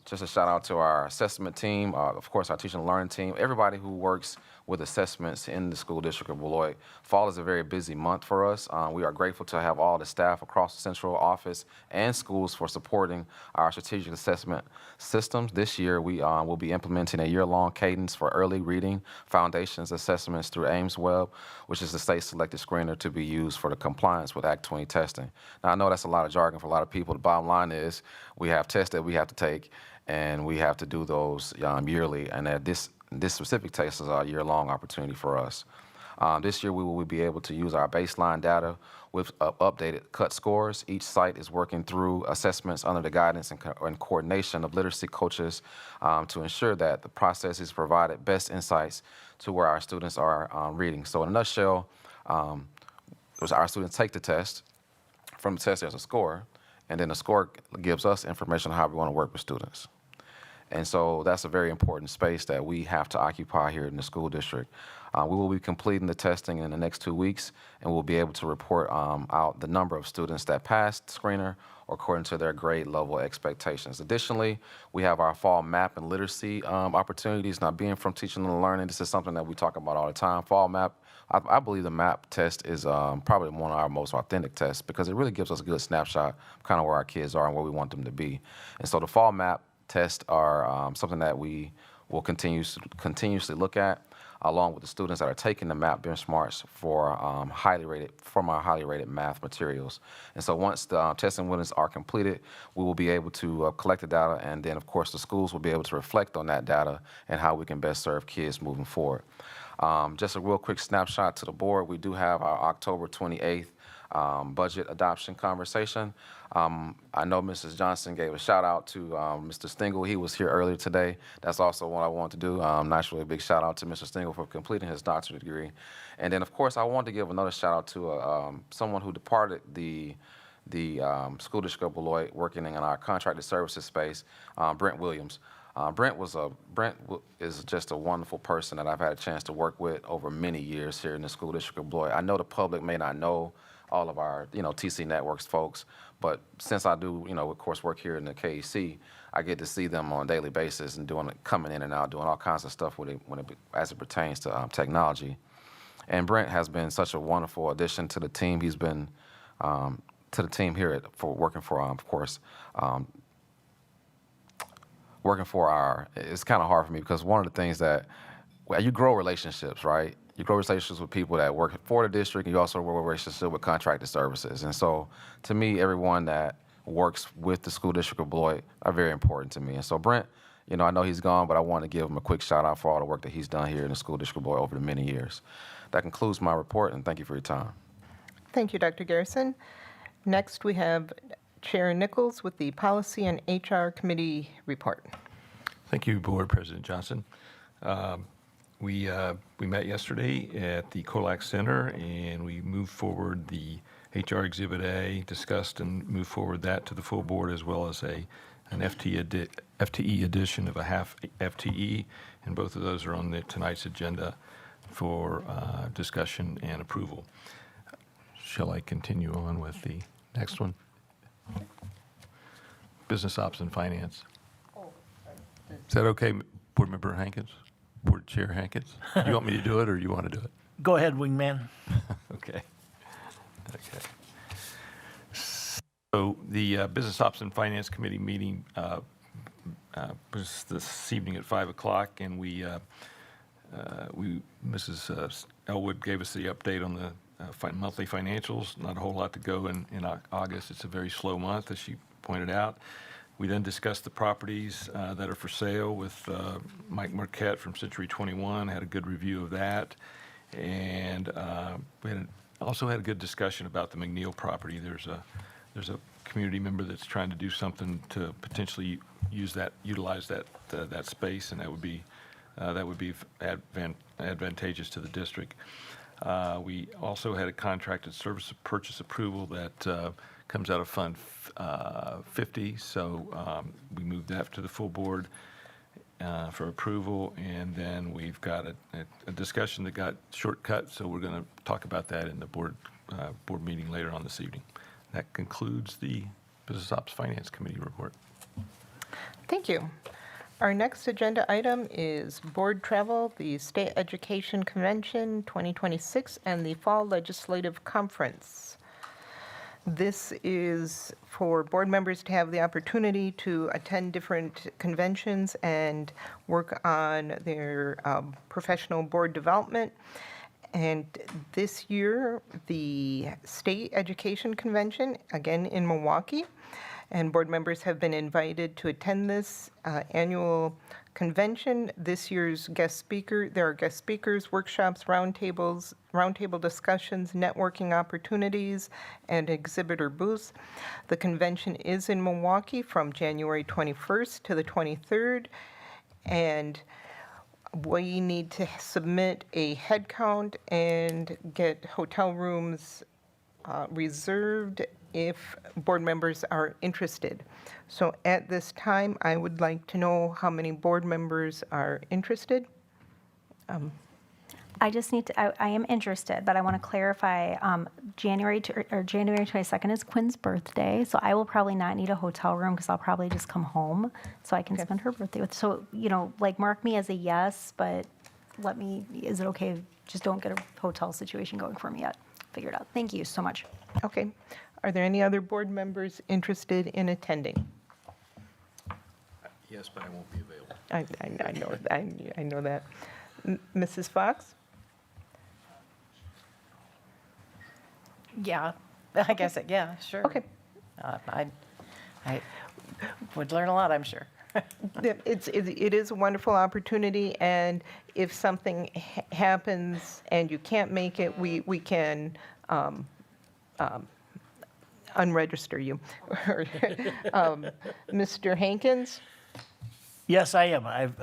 just a shout out to our assessment team, of course our teaching and learning team, everybody who works with assessments in the school district of Beloit. Fall is a very busy month for us. We are grateful to have all the staff across the central office and schools for supporting our strategic assessment systems. This year we will be implementing a year-long cadence for early reading foundations assessments through AIMSweb, which is the state-selected screener to be used for the compliance with Act 20 testing. Now I know that's a lot of jargon for a lot of people. The bottom line is we have tests that we have to take, and we have to do those yearly, and this specific test is a year-long opportunity for us. This year we will be able to use our baseline data with updated cut scores. Each site is working through assessments under the guidance and coordination of literacy coaches to ensure that the process is provided best insights to where our students are reading. So in a nutshell, our students take the test. From the test there's a score, and then the score gives us information on how we want to work with students. And so that's a very important space that we have to occupy here in the school district. We will be completing the testing in the next 2 weeks, and we'll be able to report out the number of students that passed the screener according to their grade level expectations. Additionally, we have our fall map and literacy opportunities. Now, being from teaching and learning, this is something that we talk about all the time. Fall map I believe the MAP test is probably one of our most authentic tests because it really gives us a good snapshot of kind of where our kids are and where we want them to be. And so the fall MAP tests are something that we will continuously look at, along with the students that are taking the MAP benchmarks for our highly rated math materials. And so once the testing winners are completed, we will be able to collect the data, and then of course the schools will be able to reflect on that data and how we can best serve kids moving forward. Just a real quick snapshot to the board. We do have our October 28th budget adoption conversation. I know Mrs. Johnson gave a shout out to Mr. Stingle. He was here earlier today. That's also what I want to do. Naturally, a big shout out to Mr. Stingle for completing his doctorate degree. And then, of course, I want to give another shout out to someone who departed the school district of Beloit, working in our contracted services space, Brent Williams. Brent is just a wonderful person that I've had a chance to work with over many years here in the school district of Beloit. I know the public may not know all of our, TC Networks folks, but since I do, of course, work here in the KEC, I get to see them on a daily basis and coming in and out, doing all kinds of stuff as it pertains to technology. And Brent has been such a wonderful addition to the team. He's been to the team here working for our, it's kind of hard for me because one of the things that, you grow relationships, right? You grow relationships with people that work for the district, and you also grow a relationship with contracted services. And so, to me, everyone that works with the school district of Beloit are very important to me. And so, Brent, I know he's gone, but I want to give him a quick shout out for all the work that he's done here in the school district of Beloit over the many years. That concludes my report, and thank you for your time. Thank you, Dr. Garrison. Next, we have Chair Nichols with the Policy and HR Committee report. Thank you, Board President Johnson. We met yesterday at the Colac Center, and we moved forward the HR Exhibit A, discussed and moved forward that to the full board, as well as an FTE addition of a half FTE, and both of those are on tonight's agenda for discussion and approval. Shall I continue on with the next one? Business Ops and Finance. Is that okay, Board Member Hankins? Board Chair Hankins? You want me to do it, or you want to do it? Go ahead, wingman. Okay. So the Business Ops and Finance Committee meeting was this evening at 5 o'clock, and Mrs. Elwood gave us the update on the monthly financials. Not a whole lot to go in August. It's a very slow month, as she pointed out. We then discussed the properties that are for sale with Mike Marquette from Century 21, had a good review of that. And we also had a good discussion about the McNeil property. There's a community member that's trying to do something to potentially utilize that space, and that would be advantageous to the district. We also had a contracted service purchase approval that comes out of Fund 50, so we moved that to the full board for approval, and then we've got a discussion that got shortcut, so we're going to talk about that in the board meeting later on this evening. That concludes the Business Ops Finance Committee report. Thank you. Our next agenda item is board travel, the State Education Convention 2026, and the Fall Legislative Conference. This is for board members to have the opportunity to attend different conventions and work on their professional board development. And this year, the State Education Convention, again in Milwaukee, and board members have been invited to attend this annual convention. This year's there are guest speakers, workshops, roundtable discussions, networking opportunities, and exhibitor booths. The convention is in Milwaukee from January 21st to the 23rd, and we need to submit a head count and get hotel rooms reserved if board members are interested. So at this time, I would like to know how many board members are interested. I just need to, I am interested, but I want to clarify, January 22nd is Quinn's birthday, so I will probably not need a hotel room because I'll probably just come home so I can spend her birthday with. So, mark me as a yes, but is it okay just don't get a hotel situation going for me yet. Figure it out. Thank you so much. Okay. Are there any other board members interested in attending? Yes, but I won't be available. I know that. Mrs. Fox? Yeah, I guess, yeah, sure. Okay. I would learn a lot, I'm sure. It is a wonderful opportunity, and if something happens and you can't make it, we can unregister you. Mr. Hankins? Yes, I am. I've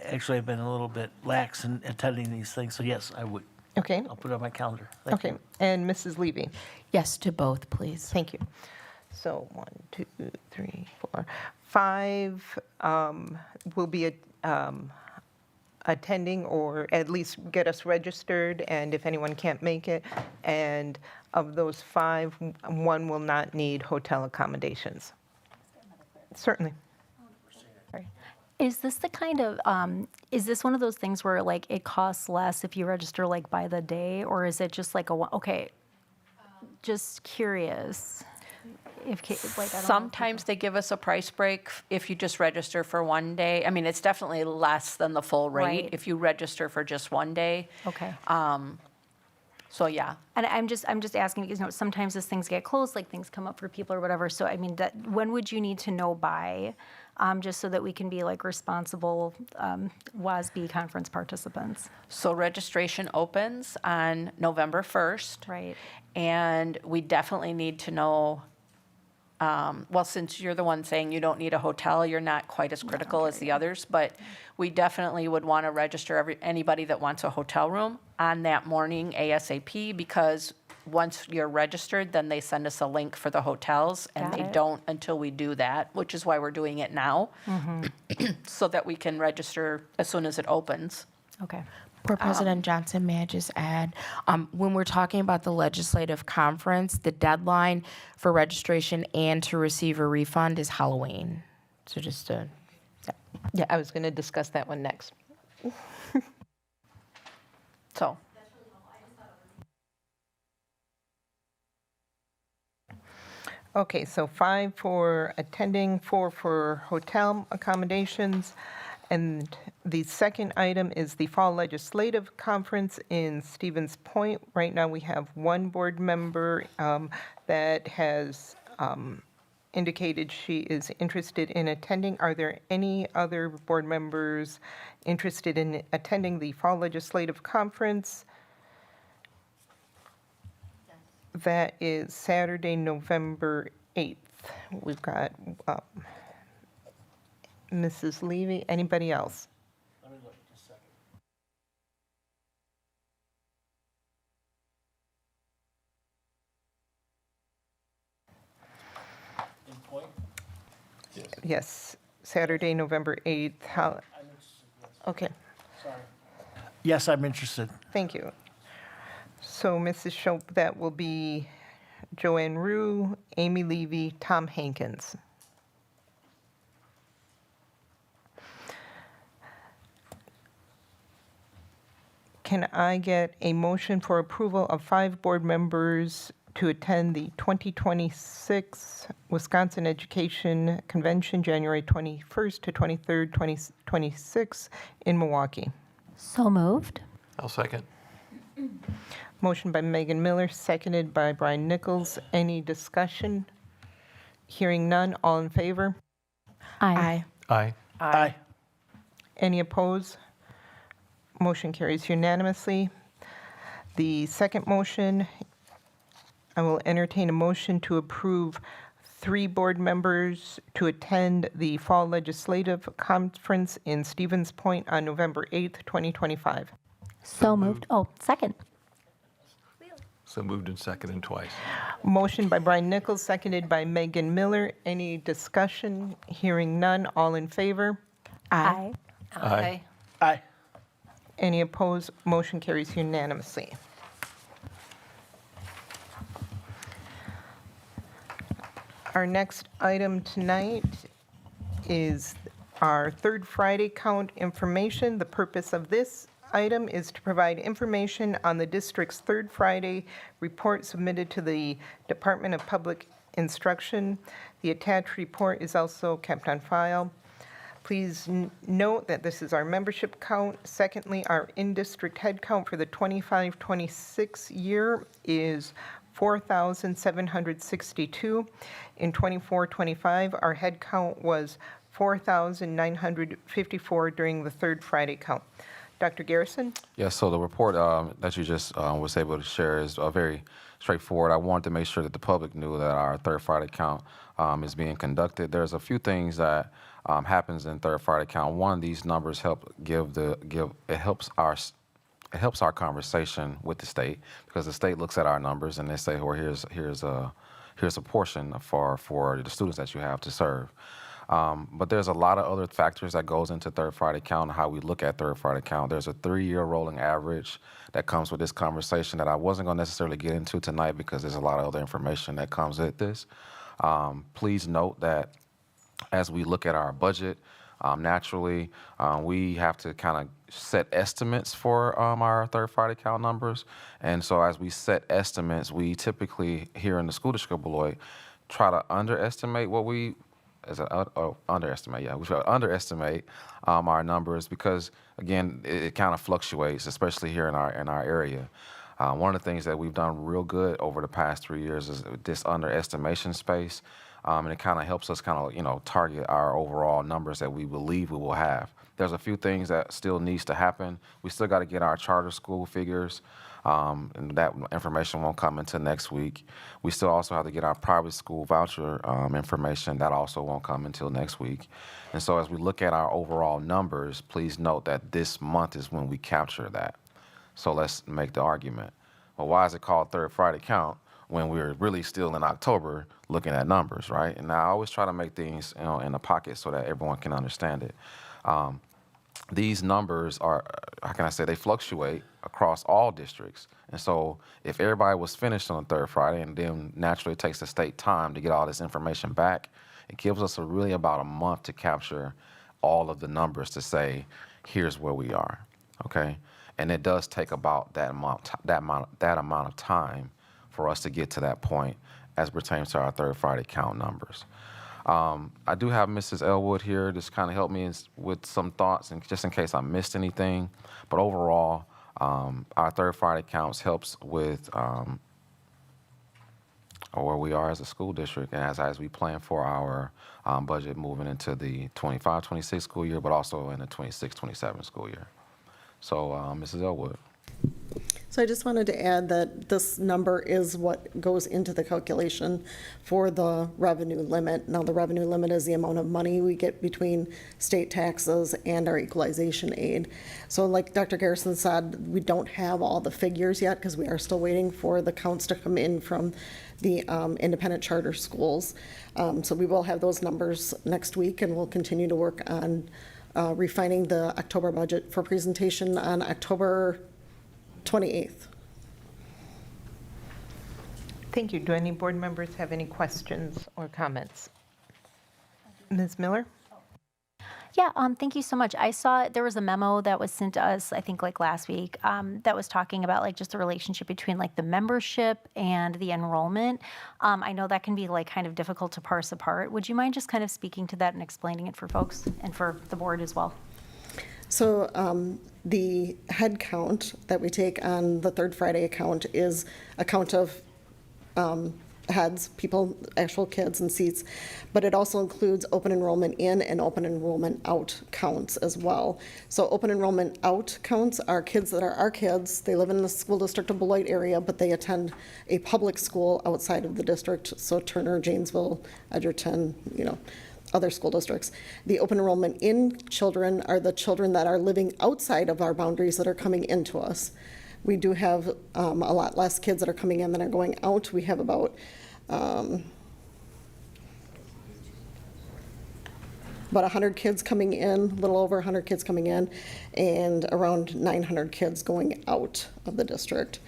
actually been a little bit lax in attending these things, so yes, I would. Okay. I'll put it on my calendar. Thank Okay. you. And Mrs. Levy? Yes to both, please. Thank you. So 1, 2, 3, 4, 5 will be attending, or at least get us registered, and if anyone can't make it. And of those 5, 1 will not need hotel accommodations. Certainly. Is this the kind of, is this one of those things where like it costs less if you register like by the day, or is it just like okay, just curious. If, like, I don't know. Sometimes they give us a price break if you just register for one day. I mean, it's definitely less than the full rate Right. if you register for just one day. Okay. So, yeah. And I'm just asking because, sometimes as things get close, like things come up for people or whatever. So, I mean, when would you need to know by, just so that we can be like responsible WASB conference participants? So registration opens on November 1st. Right. And we definitely need to know, well, since you're the one saying you don't need a hotel, you're not quite as critical as the others, but we definitely would want to register anybody that wants a hotel room on that morning ASAP, because once you're registered, then they send us a link for the hotels, and Got they it. don't until we do that, which is why we're doing it now, so that we can register as soon as it opens. Okay. Board President Johnson, may I just add, when we're talking about the legislative conference, the deadline for registration and to receive a refund is Halloween. So just to, Yeah, I was going to discuss that one next. So, Okay, so 5 for attending, 4 for hotel accommodations. And the second item is the Fall Legislative Conference in Stevens Point. Right now, we have 1 board member that has indicated she is interested in attending. Are there any other board members interested in attending the Fall Legislative Conference? That is Saturday, November 8th. We've got Mrs. Levy. Anybody else? Let me look just a second. In Point? Yes, Saturday, November 8th. Okay, Sorry. Yes, I'm interested. thank you. So, Mrs. Shope, that will be Joanne Rue, Amy Levy, Tom Hankins. Can I get a motion for approval of 5 board members to attend the 2026 Wisconsin Education Convention, January 21st to 23rd, 2026 in Milwaukee? So moved. I'll second. Motion by Megan Miller, seconded by Brian Nichols. Any discussion? Hearing none, all in favor? Aye. Aye. Aye. Any opposed? Motion carries unanimously. The second motion, I will entertain a motion to approve 3 board members to attend the Fall Legislative Conference in Stevens Point on November 8th, 2025. So moved. Oh, second. So moved and seconded twice. Motion by Brian Nichols, seconded by Megan Miller. Any discussion? Hearing none, all in favor? Aye. Aye. Aye. Any opposed? Motion carries unanimously. Our next item tonight is our third Friday count information. The purpose of this item is to provide information on the district's third Friday report submitted to the Department of Public Instruction. The attached report is also kept on file. Please note that this is our membership count. Secondly, our in-district head count for the 25-26 year is 4,762. In 24-25, our head count was 4,954 during the third Friday count. Dr. Garrison? Yes, so the report that you just was able to share is very straightforward. I wanted to make sure that the public knew that our third Friday count is being conducted. There's a few things that happens in third Friday count. One, these numbers help it helps our conversation with the state, because the state looks at our numbers and they say, well, here's a portion for the students that you have to serve. But there's a lot of other factors that goes into third Friday count and how we look at third Friday count. There's a 3-year rolling average that comes with this conversation that I wasn't going to necessarily get into tonight because there's a lot of other information that comes with this. Please note that as we look at our budget, naturally, we have to kind of set estimates for our third Friday count numbers. And so as we set estimates, we typically here in the school district of Beloit try to underestimate what we underestimate our numbers because, again, it kind of fluctuates, especially here in our area. One of the things that we've done real good over the past 3 years is this underestimation space. And it kind of helps us target our overall numbers that we believe we will have. There's a few things that still needs to happen. We still got to get our charter school figures, and that information won't come until next week. We still also have to get our private school voucher information. That also won't come until next week. And so as we look at our overall numbers, please note that this month is when we capture that. So let's make the argument. Well, why is it called third Friday count when we're really still in October looking at numbers, right? And I always try to make things in a pocket so that everyone can understand it. These numbers are, how can I say, they fluctuate across all districts. And so if everybody was finished on the third Friday, and then naturally it takes the state time to get all this information back, it gives us really about a month to capture all of the numbers to say, here's where we are, okay? And it does take about that amount of time for us to get to that point as pertains to our third Friday count numbers. I do have Mrs. Elwood here to kind of help me with some thoughts, and just in case I missed anything. But overall, our third Friday counts helps with where we are as a school district, and as we plan for our budget moving into the 25-26 school year, but also in the 26-27 school year. So, Mrs. Elwood. So I just wanted to add that this number is what goes into the calculation for the revenue limit. Now, the revenue limit is the amount of money we get between state taxes and our equalization aid. So like Dr. Garrison said, we don't have all the figures yet because we are still waiting for the counts to come in from the independent charter schools. So we will have those numbers next week, and we'll continue to work on refining the October budget for presentation on October 28th. Thank you. Do any board members have any questions or comments? Ms. Miller? Yeah, thank you so much. I saw there was a memo that was sent to us, I think like last week, that was talking about like just the relationship between like the membership and the enrollment. I know that can be like kind of difficult to parse apart. Would you mind just kind of speaking to that and explaining it for folks and for the board as well? So the head count that we take on the third Friday account is a count of heads, people, actual kids and seats, but it also includes open enrollment in and open enrollment out counts as well. So open enrollment out counts are kids that are our kids. They live in the school district of Beloit area, but they attend a public school outside of the district. So Turner, Janesville, Edgerton, other school districts. The open enrollment in children are the children that are living outside of our boundaries that are coming into us. We do have a lot less kids that are coming in than are going out. We have about 100 kids coming in, a little over 100 kids coming in, and around 900 kids going out of the district.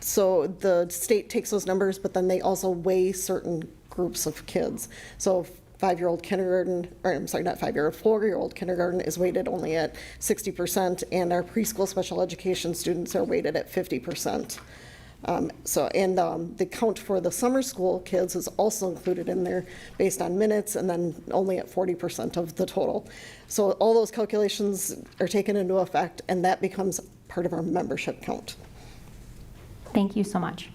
So the state takes those numbers, but then they also weigh certain groups of kids. So 5-year-old kindergarten, or I'm sorry, not 5-year-old, 4-year-old kindergarten is weighted only at 60%, and our preschool special education students are weighted at 50%. The count for the summer school kids is also included in there based on minutes, and then only at 40% of the total. So all those calculations are taken into effect, and that becomes part of our membership count. Thank you so much.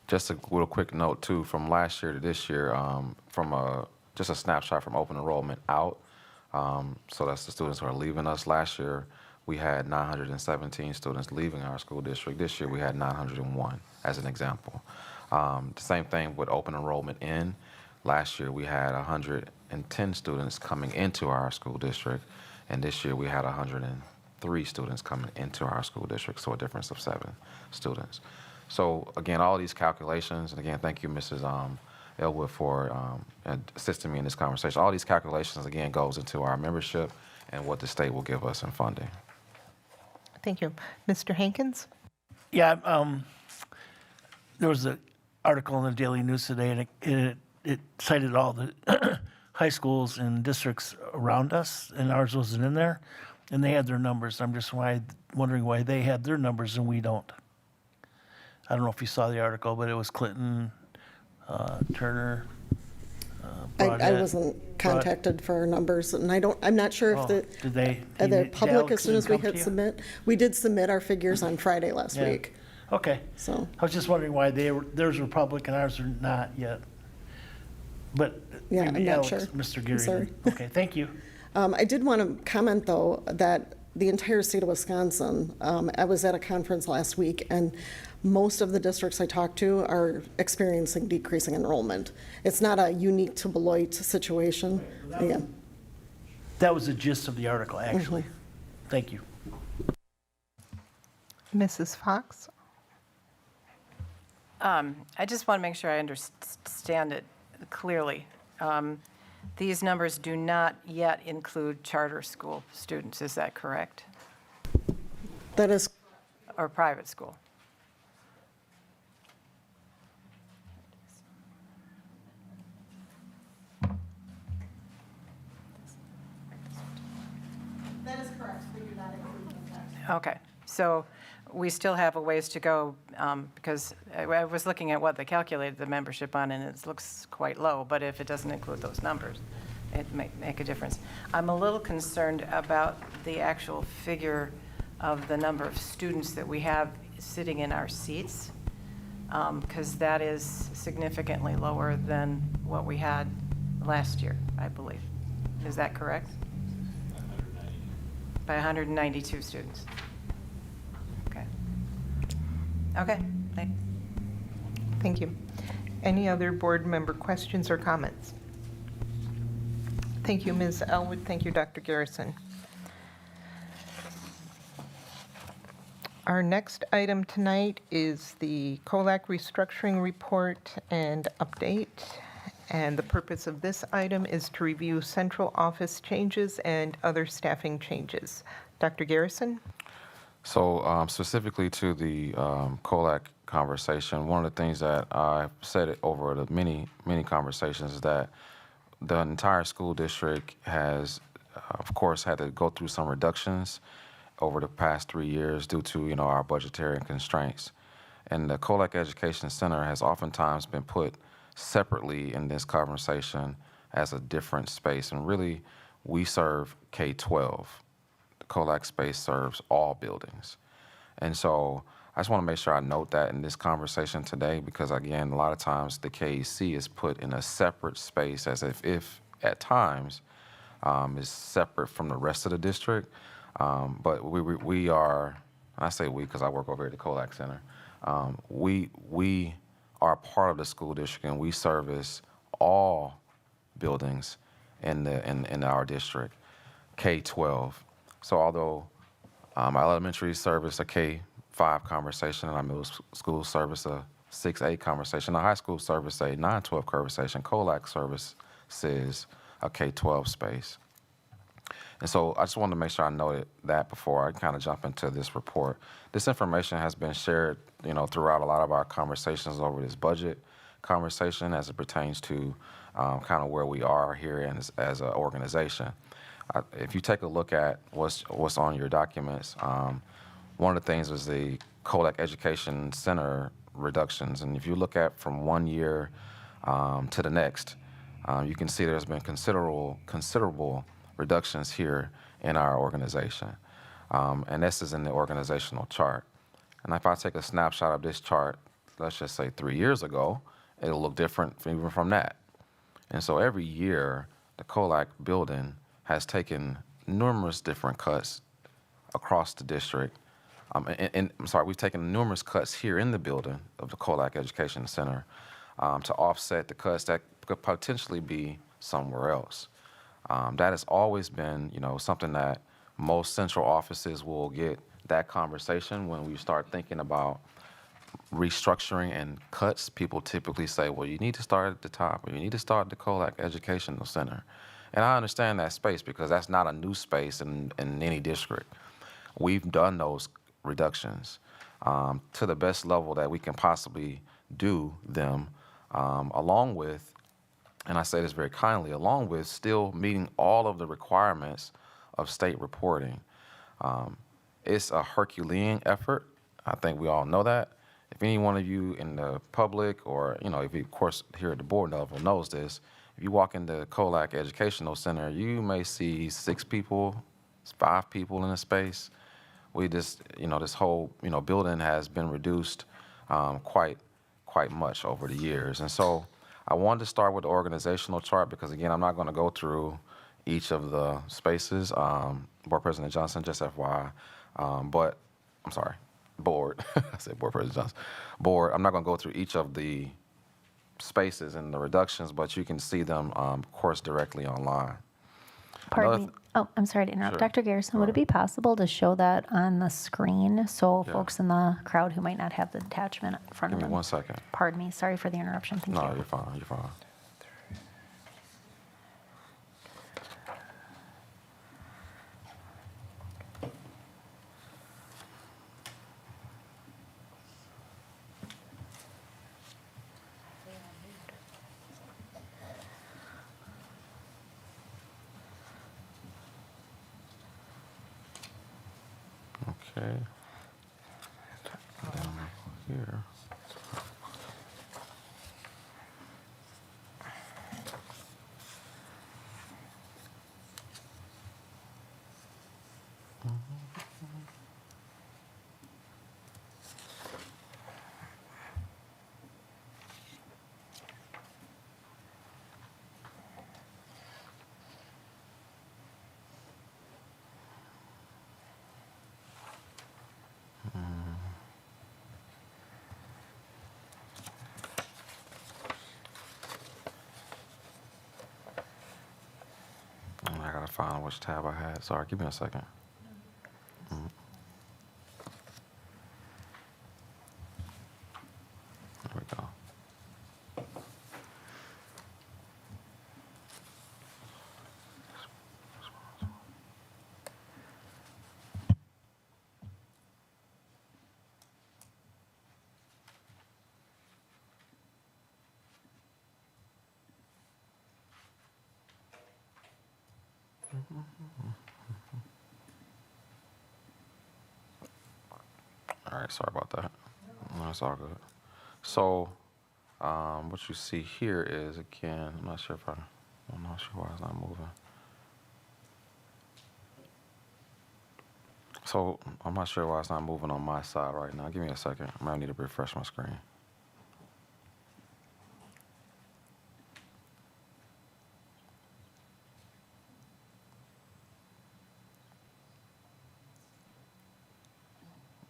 Just a little quick note too, from last year to this year, just a snapshot from open enrollment out. So that's the students who are leaving us. Last year, we had 917 students leaving our school district. This year, we had 901, as an example. The same thing with open enrollment in. Last year, we had 110 students coming into our school district, and this year we had 103 students coming into our school district, so a difference of 7 students. So again, all these calculations, and again, thank you, Mrs. Elwood, for assisting me in this conversation. All these calculations, again, goes into our membership and what the state will give us in funding. Thank you. Mr. Hankins? Yeah, there was an article in the Daily News today, and it cited all the high schools and districts around us, and ours wasn't in there, and they had their numbers. I'm just wondering why they had their numbers and we don't. I don't know if you saw the article, but it was Clinton, Turner, I wasn't contacted for our numbers, and I'm not sure if the public, as soon as we hit submit, we did submit our figures on Friday last week. Okay. So I was just wondering why theirs were public and ours are not yet. But yeah, maybe I'm not Alex, sure. Mr. Geary. Sorry. Okay, thank you. I did want to comment, though, that the entire state of Wisconsin, I was at a conference last week, and most of the districts I talked to are experiencing decreasing enrollment. It's not a unique to Beloit situation. Yeah. That was the gist of the article, actually. Thank you. Mrs. Fox? I just want to make sure I understand it clearly. These numbers do not yet include charter school students, is that correct? That is. Or private school? That is correct. We do not include them. Okay, so we still have a ways to go because I was looking at what they calculated the membership on, and it looks quite low, but if it doesn't include those numbers, it may make a difference. I'm a little concerned about the actual figure of the number of students that we have sitting in our seats, because that is significantly lower than what we had last year, I believe. Is that correct? By 192 students. Okay. Okay. Thank you. Any other board member questions or comments? Thank you, Ms. Elwood. Thank you, Dr. Garrison. Our next item tonight is the COLAC restructuring report and update. And the purpose of this item is to review central office changes and other staffing changes. Dr. Garrison? So specifically to the COLAC conversation, one of the things that I've said over the many conversations is that the entire school district has, of course, had to go through some reductions over the past 3 years due to, our budgetary constraints. And the COLAC Education Center has oftentimes been put separately in this conversation as a different space. And really, we serve K-12. The COLAC space serves all buildings. And so I just want to make sure I note that in this conversation today, because again, a lot of times the KEC is put in a separate space as if at times is separate from the rest of the district. But we are, and I say we because I work over at the COLAC Center, we are part of the school district, and we service all buildings in our district, K-12. So although our elementary service a K-5 conversation, and our middle school service a 6-8 conversation, our high school service a 9-12 conversation, COLAC services a K-12 space. And so I just wanted to make sure I noted that before I kind of jump into this report. This information has been shared, throughout a lot of our conversations over this budget conversation as it pertains to kind of where we are here as an organization. If you take a look at what's on your documents, one of the things was the Colac Education Center reductions. And if you look at from one year to the next, you can see there's been considerable reductions here in our organization. And this is in the organizational chart. And if I take a snapshot of this chart, let's just say 3 years ago, it'll look different even from that. And so every year, the Colac building has taken numerous different cuts across the district. We've taken numerous cuts here in the building of the Colac Education Center to offset the cuts that could potentially be somewhere else. That has always been, something that most central offices will get that conversation when we start thinking about restructuring and cuts. People typically say, well, you need to start at the top, or you need to start at the Colac Educational Center. And I understand that space because that's not a new space in any district. We've done those reductions to the best level that we can possibly do them, along with, and I say this very kindly, along with still meeting all of the requirements of state reporting. It's a Herculean effort. I think we all know that. If any one of you in the public or, if you, of course, here at the board level knows this, if you walk into Colac Educational Center, you may see 6 people, 5 people in a space. We just, this whole, building has been reduced quite much over the years. And so I wanted to start with the organizational chart because, again, I'm not going to go through each of the spaces. Board President Johnson, just FYI. But, I'm sorry, board. I said Board President Johnson. Board, I'm not going to go through each of the spaces and the reductions, but you can see them, of course, directly online. Pardon me. Oh, I'm sorry to interrupt. Sure. Dr. Garrison, would it be possible to show that on the screen so Yeah. folks in the crowd who might not have the attachment in front Give of me them? 1 second. Pardon me. Sorry for the interruption. Thank No, you. you're fine. You're fine. Okay. Down here. I gotta find which tab I had. Sorry, give me a second. There we go. All right, sorry about that. No, it's all good. So, what you see here is, again, I'm not sure why it's not moving. So, I'm not sure why it's not moving on my side right now. Give me a second. I might need to refresh my screen.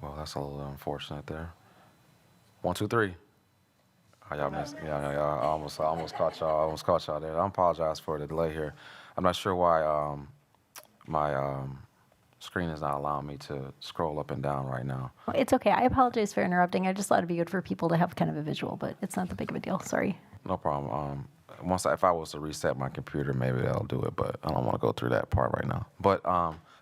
Well, that's a little unfortunate there. 1, 2, 3. Oh, y'all missed. Yeah, I almost caught y'all. I almost caught y'all there. I apologize for the delay here. I'm not sure why my screen is not allowing me to scroll up and down right now. It's okay. I apologize for interrupting. I just thought it'd be good for people to have kind of a visual, but it's not that big of a deal. Sorry. No problem. If I was to reset my computer, maybe that'll do it. But I don't want to go through that part right now. But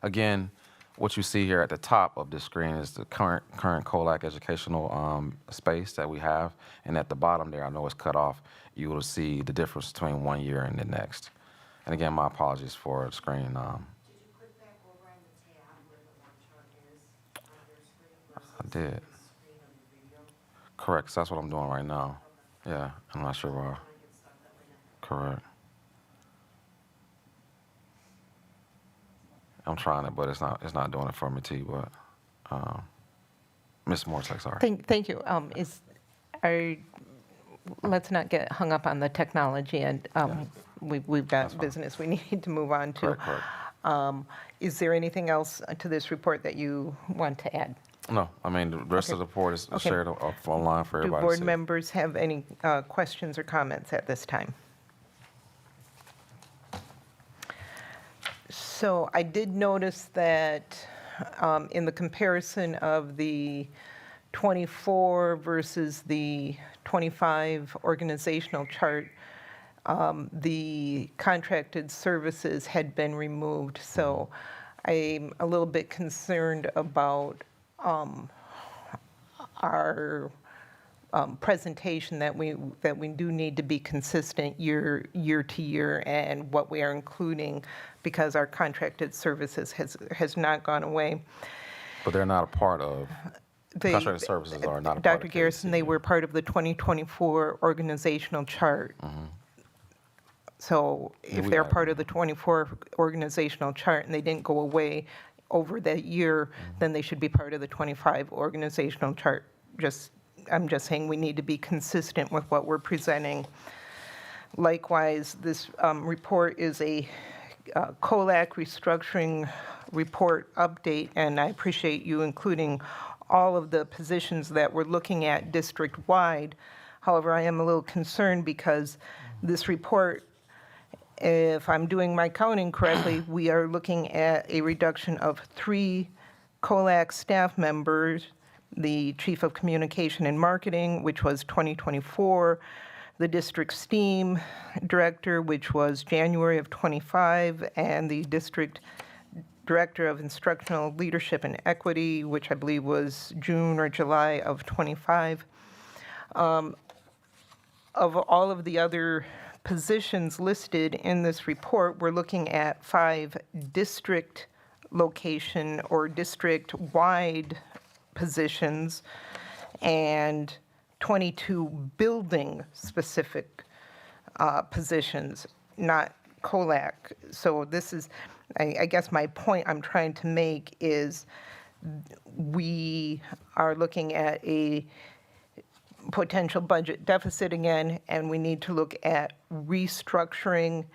again, what you see here at the top of this screen is the current COLAC educational space that we have, and at the bottom there, I know it's cut off, you will see the difference between 1 year and the next. And again, my apologies for the screen. I did. Correct, 'cause that's what I'm doing right now. Yeah, I'm not sure why. Correct. I'm trying it, but it's not doing it for me, T. But Ms. Mortek, sorry. Thank you. Let's not get hung up on the technology, and we've got business we need to move on to. Correct. Is there anything else to this report that you want to add? No, I mean, the rest of the report is Okay. shared online for Do everybody to board see. members have any questions or comments at this time? So I did notice that in the comparison of the 24 versus the 25 organizational chart, the contracted services had been removed. So I'm a little bit concerned about our presentation that we do need to be consistent year to year and what we are including, because our contracted services has not gone away. But they're not a part of, contracted services are not a part Dr. of Garrison, they were part of the 2024 organizational chart. So if we they're have- part of the 24 organizational chart and they didn't go away over that year, then they should be part of the 25 organizational chart. I'm just saying we need to be consistent with what we're presenting. Likewise, this report is a COLAC restructuring report update, and I appreciate you including all of the positions that we're looking at district-wide. However, I am a little concerned because this report, if I'm doing my counting correctly, we are looking at a reduction of 3 COLAC staff members, the Chief of Communication and Marketing, which was 2024, the District STEAM Director, which was January of 25, and the District Director of Instructional Leadership and Equity, which I believe was June or July of 25. Of all of the other positions listed in this report, we're looking at 5 district location or district-wide positions and 22 building-specific positions, not COLAC. So this is, I guess my point I'm trying to make is we are looking at a potential budget deficit again, and we need to look at restructuring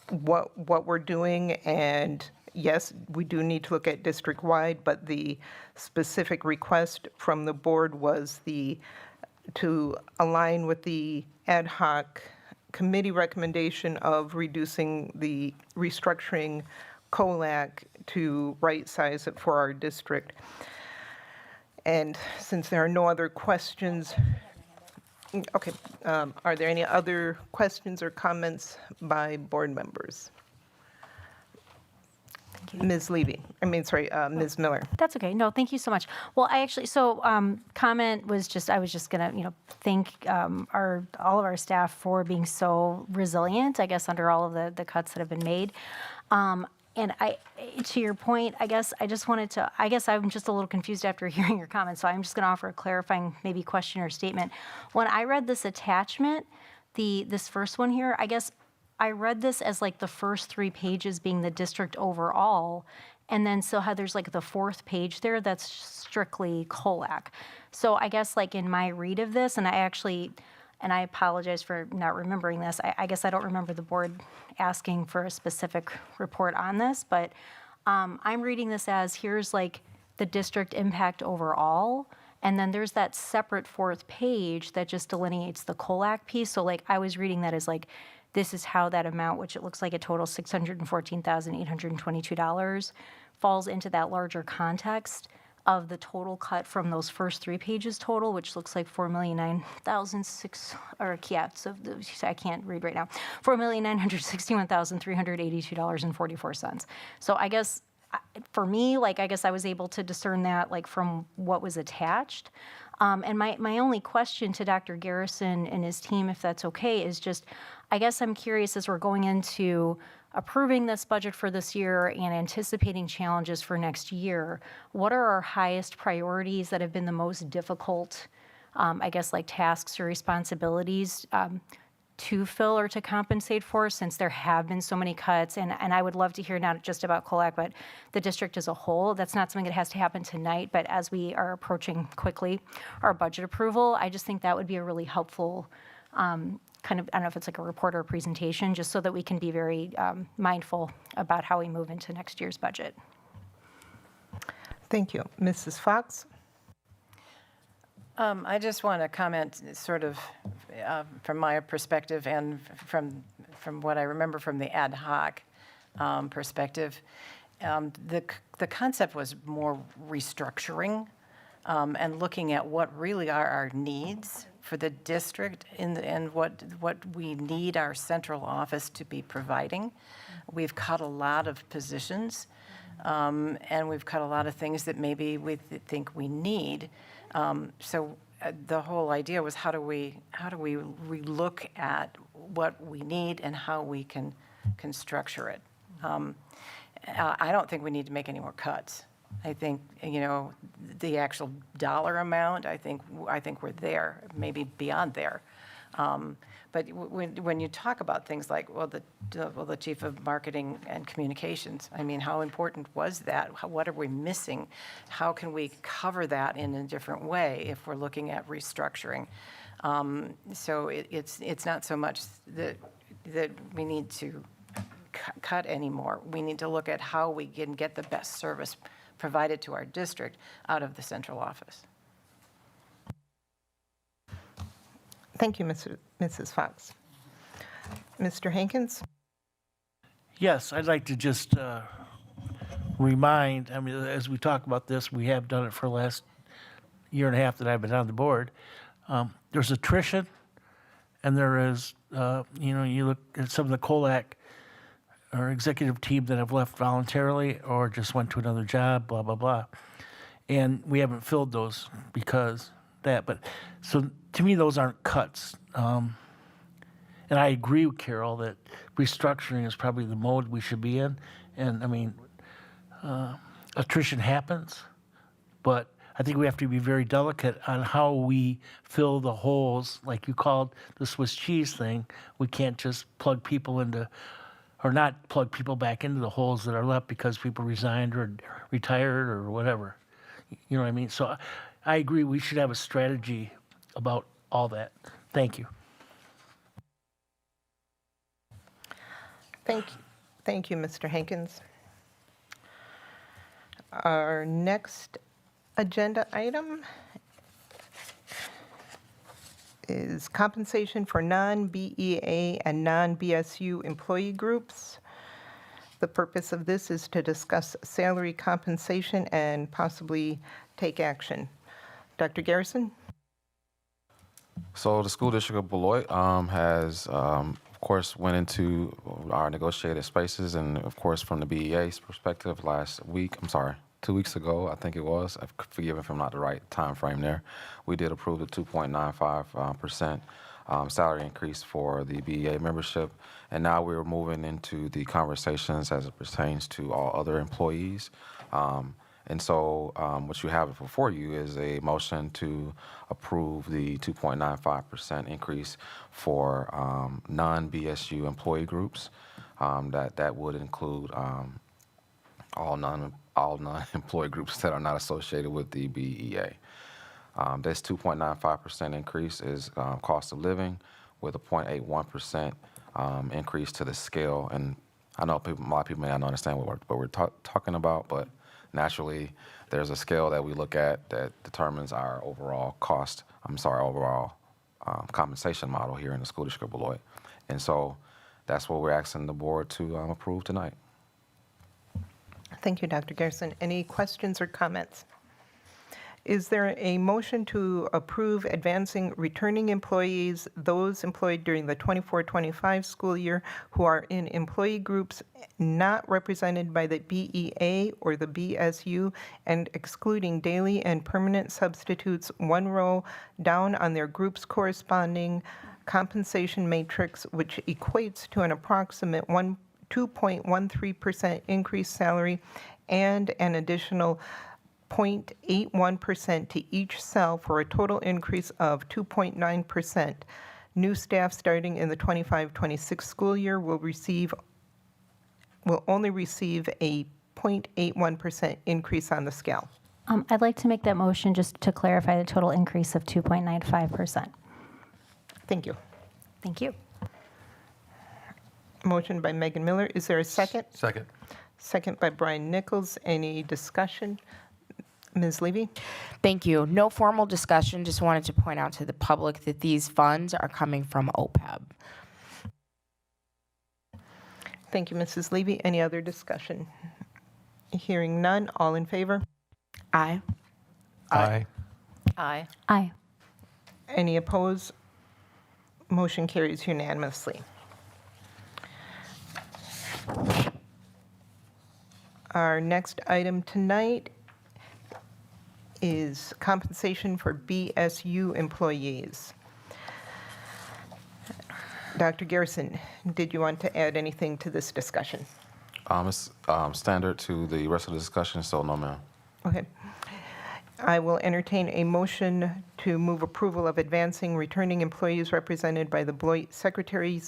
what we're doing. And yes, we do need to look at district-wide, but the specific request from the board was to align with the ad hoc committee recommendation of reducing the restructuring COLAC to right-size it for our district. And since there are no other questions, okay, are there any other questions or comments by board members? Ms. Levy, Ms. Miller. That's okay. No, thank you so much. Well, comment was just, I was just gonna, thank all of our staff for being so resilient, I guess, under all of the cuts that have been made. And to your point, I guess I'm just a little confused after hearing your comments, so I'm just gonna offer a clarifying maybe question or statement. When I read this attachment, this first one here, I guess I read this as like the first 3 pages being the district overall, and then so how there's like the 4th page there that's strictly COLAC. So I guess like in my read of this, and I apologize for not remembering this, I guess I don't remember the board asking for a specific report on this, but I'm reading this as here's like the district impact overall, and then there's that separate 4th page that just delineates the COLAC piece. So like I was reading that as like, this is how that amount, which it looks like a total $614,822, falls into that larger context of the total cut from those first 3 pages total, which looks like $4,009,006, I can't read right now, $4,961,382.44. So I guess for me, like, I guess I was able to discern that, like, from what was attached. And my only question to Dr. Garrison and his team, if that's okay, is just, I guess I'm curious, as we're going into approving this budget for this year and anticipating challenges for next year, what are our highest priorities that have been the most difficult, I guess, like, tasks or responsibilities to fill or to compensate for, since there have been so many cuts? And I would love to hear not just about COLAC, but the district as a whole. That's not something that has to happen tonight, but as we are approaching quickly our budget approval, I just think that would be a really helpful kind of, I don't know if it's like a report or a presentation, just so that we can be very mindful about how we move into next year's budget. Thank you. Mrs. Fox? I just want to comment sort of from my perspective and from what I remember from the ad hoc perspective. The concept was more restructuring and looking at what really are our needs for the district and what we need our central office to be providing. We've cut a lot of positions and we've cut a lot of things that maybe we think we need. So the whole idea was how do we relook at what we need and how we can structure it. I don't think we need to make any more cuts. I think, the actual dollar amount, I think we're there, maybe beyond there. But when you talk about things like, the chief of marketing and communications, I mean, how important was that? What are we missing? How can we cover that in a different way if we're looking at restructuring? So it's not so much that we need to cut anymore. We need to look at how we can get the best service provided to our district out of the central office. Thank you, Mrs. Fox. Mr. Hankins? Yes, I'd like to just remind, I mean, as we talk about this, we have done it for the last year and a half that I've been on the board. There's attrition, and there is, you look at some of the COLAC or executive team that have left voluntarily or just went to another job, blah, blah, blah. And we haven't filled those because that. But so to me, those aren't cuts. And I agree with Carol that restructuring is probably the mode we should be in. And I mean, attrition happens, but I think we have to be very delicate on how we fill the holes, like you called the Swiss cheese thing. We can't just plug people into, or not plug people back into the holes that are left because people resigned or retired or whatever. You know what I mean? So I agree we should have a strategy about all that. Thank you. Thank you, Mr. Hankins. Our next agenda item is compensation for non-BEA and non-BSU employee groups. The purpose of this is to discuss salary compensation and possibly take action. Dr. Garrison? So the school district of Beloit has, of course, went into our negotiated spaces, and of course, from the BEA's perspective, 2 weeks ago, I think it was. Forgive me if I'm not the right time frame there. We did approve the 2.95% salary increase for the BEA membership, and now we're moving into the conversations as it pertains to all other employees. And so what you have before you is a motion to approve the 2.95% increase for non-BSU employee groups. That would include all non-employee groups that are not associated with the BEA. This 2.95% increase is cost of living with a 0.81% increase to the scale. And I know a lot of people may not understand what we're talking about, but naturally, there's a scale that we look at that determines our overall compensation model here in the school district of Beloit. And so that's what we're asking the board to approve tonight. Thank you, Dr. Garrison. Any questions or comments? Is there a motion to approve advancing returning employees, those employed during the 24-25 school year who are in employee groups not represented by the BEA or the BSU, and excluding daily and permanent substitutes one row down on their group's corresponding compensation matrix, which equates to an approximate 2.13% increased salary and an additional 0.81% to each cell for a total increase of 2.9%. New staff starting in the 25-26 school year will only receive a 0.81% increase on the scale. I'd like to make that motion just to clarify the total increase of 2.95%. Thank you. Thank you. Motion by Megan Miller. Is there a second? Second. Second by Brian Nichols. Any discussion? Ms. Levy? Thank you. No formal discussion. Just wanted to point out to the public that these funds are coming from OPEB. Thank you, Mrs. Levy. Any other discussion? Hearing none. All in favor? Aye. Aye. Aye. Aye. Any opposed? Motion carries unanimously. Our next item tonight is compensation for BSU employees. Dr. Garrison, did you want to add anything to this discussion? It's standard to the rest of the discussion, so no, ma'am. Okay. I will entertain a motion to move approval of advancing returning employees represented by the Beloit Secretarial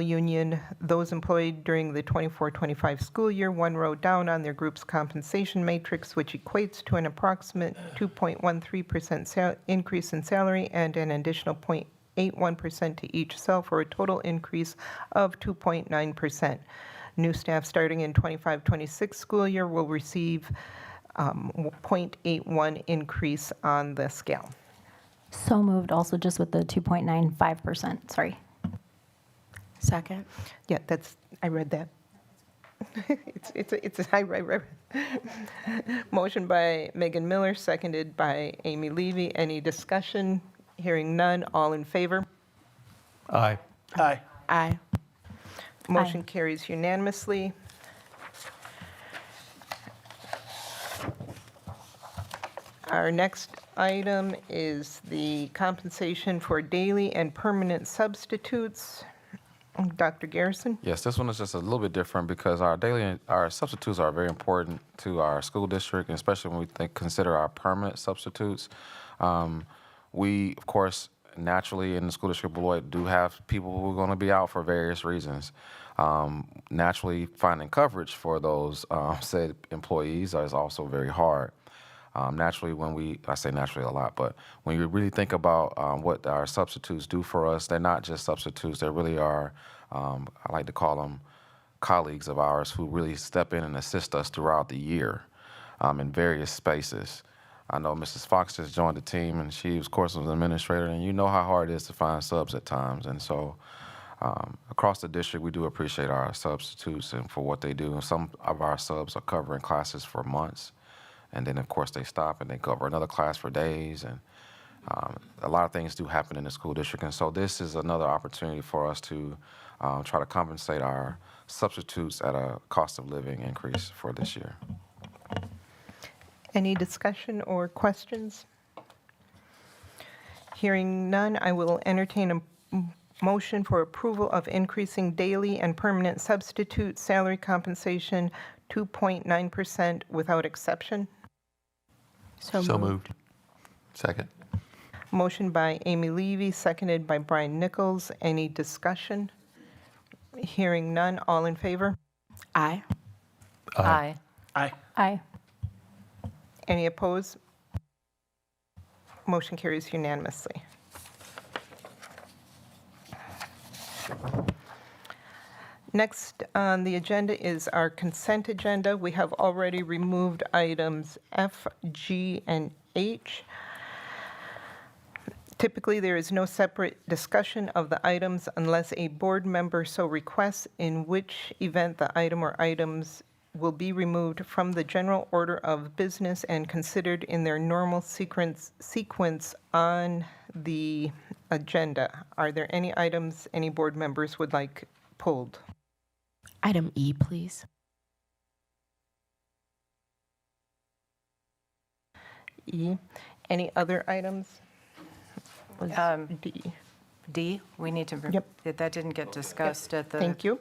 Union, those employed during the 24-25 school year, one row down on their group's compensation matrix, which equates to an approximate 2.13% increase in salary and an additional 0.81% to each cell for a total increase of 2.9%. New staff starting in 25-26 school year will receive 0.81 increase on the scale. So moved, also just with the 2.95%. Sorry. Second. Yeah, I read that. I read. Motion by Megan Miller, seconded by Amy Levy. Any discussion? Hearing none. All in favor? Aye. Aye. Aye. Motion carries unanimously. Our next item is the compensation for daily and permanent substitutes. Dr. Garrison? Yes, this one is just a little bit different because our substitutes are very important to our school district, and especially when we consider our permanent substitutes. We, of course, naturally in the school district of Beloit do have people who are going to be out for various reasons. Naturally, finding coverage for those said employees is also very hard. Naturally, I say naturally a lot, but when you really think about what our substitutes do for us, they're not just substitutes. They really are, I like to call them colleagues of ours who really step in and assist us throughout the year in various spaces. I know Mrs. Fox just joined the team, and she, of course, was an administrator, and you know how hard it is to find subs at times. And so across the district, we do appreciate our substitutes and for what they do. Some of our subs are covering classes for months. And then, of course, they stop and they cover another class for days. And a lot of things do happen in the school district. And so this is another opportunity for us to try to compensate our substitutes at a cost of living increase for this year. Any discussion or questions? Hearing none, I will entertain a motion for approval of increasing daily and permanent substitute salary compensation 2.9% without exception. So moved. Second. Motion by Amy Levy, seconded by Brian Nichols. Any discussion? Hearing none. All in favor? Aye. Aye. Aye. Aye. Any opposed? Motion carries unanimously. Next on the agenda is our consent agenda. We have already removed items F, G, and H. Typically, there is no separate discussion of the items unless a board member so requests, in which event the item or items will be removed from the general order of business and considered in their normal sequence on the agenda. Are there any items any board members would like pulled? Item E, please. E. Any other items? Was D. D, we need to, Yep. that didn't get discussed at the. Thank you.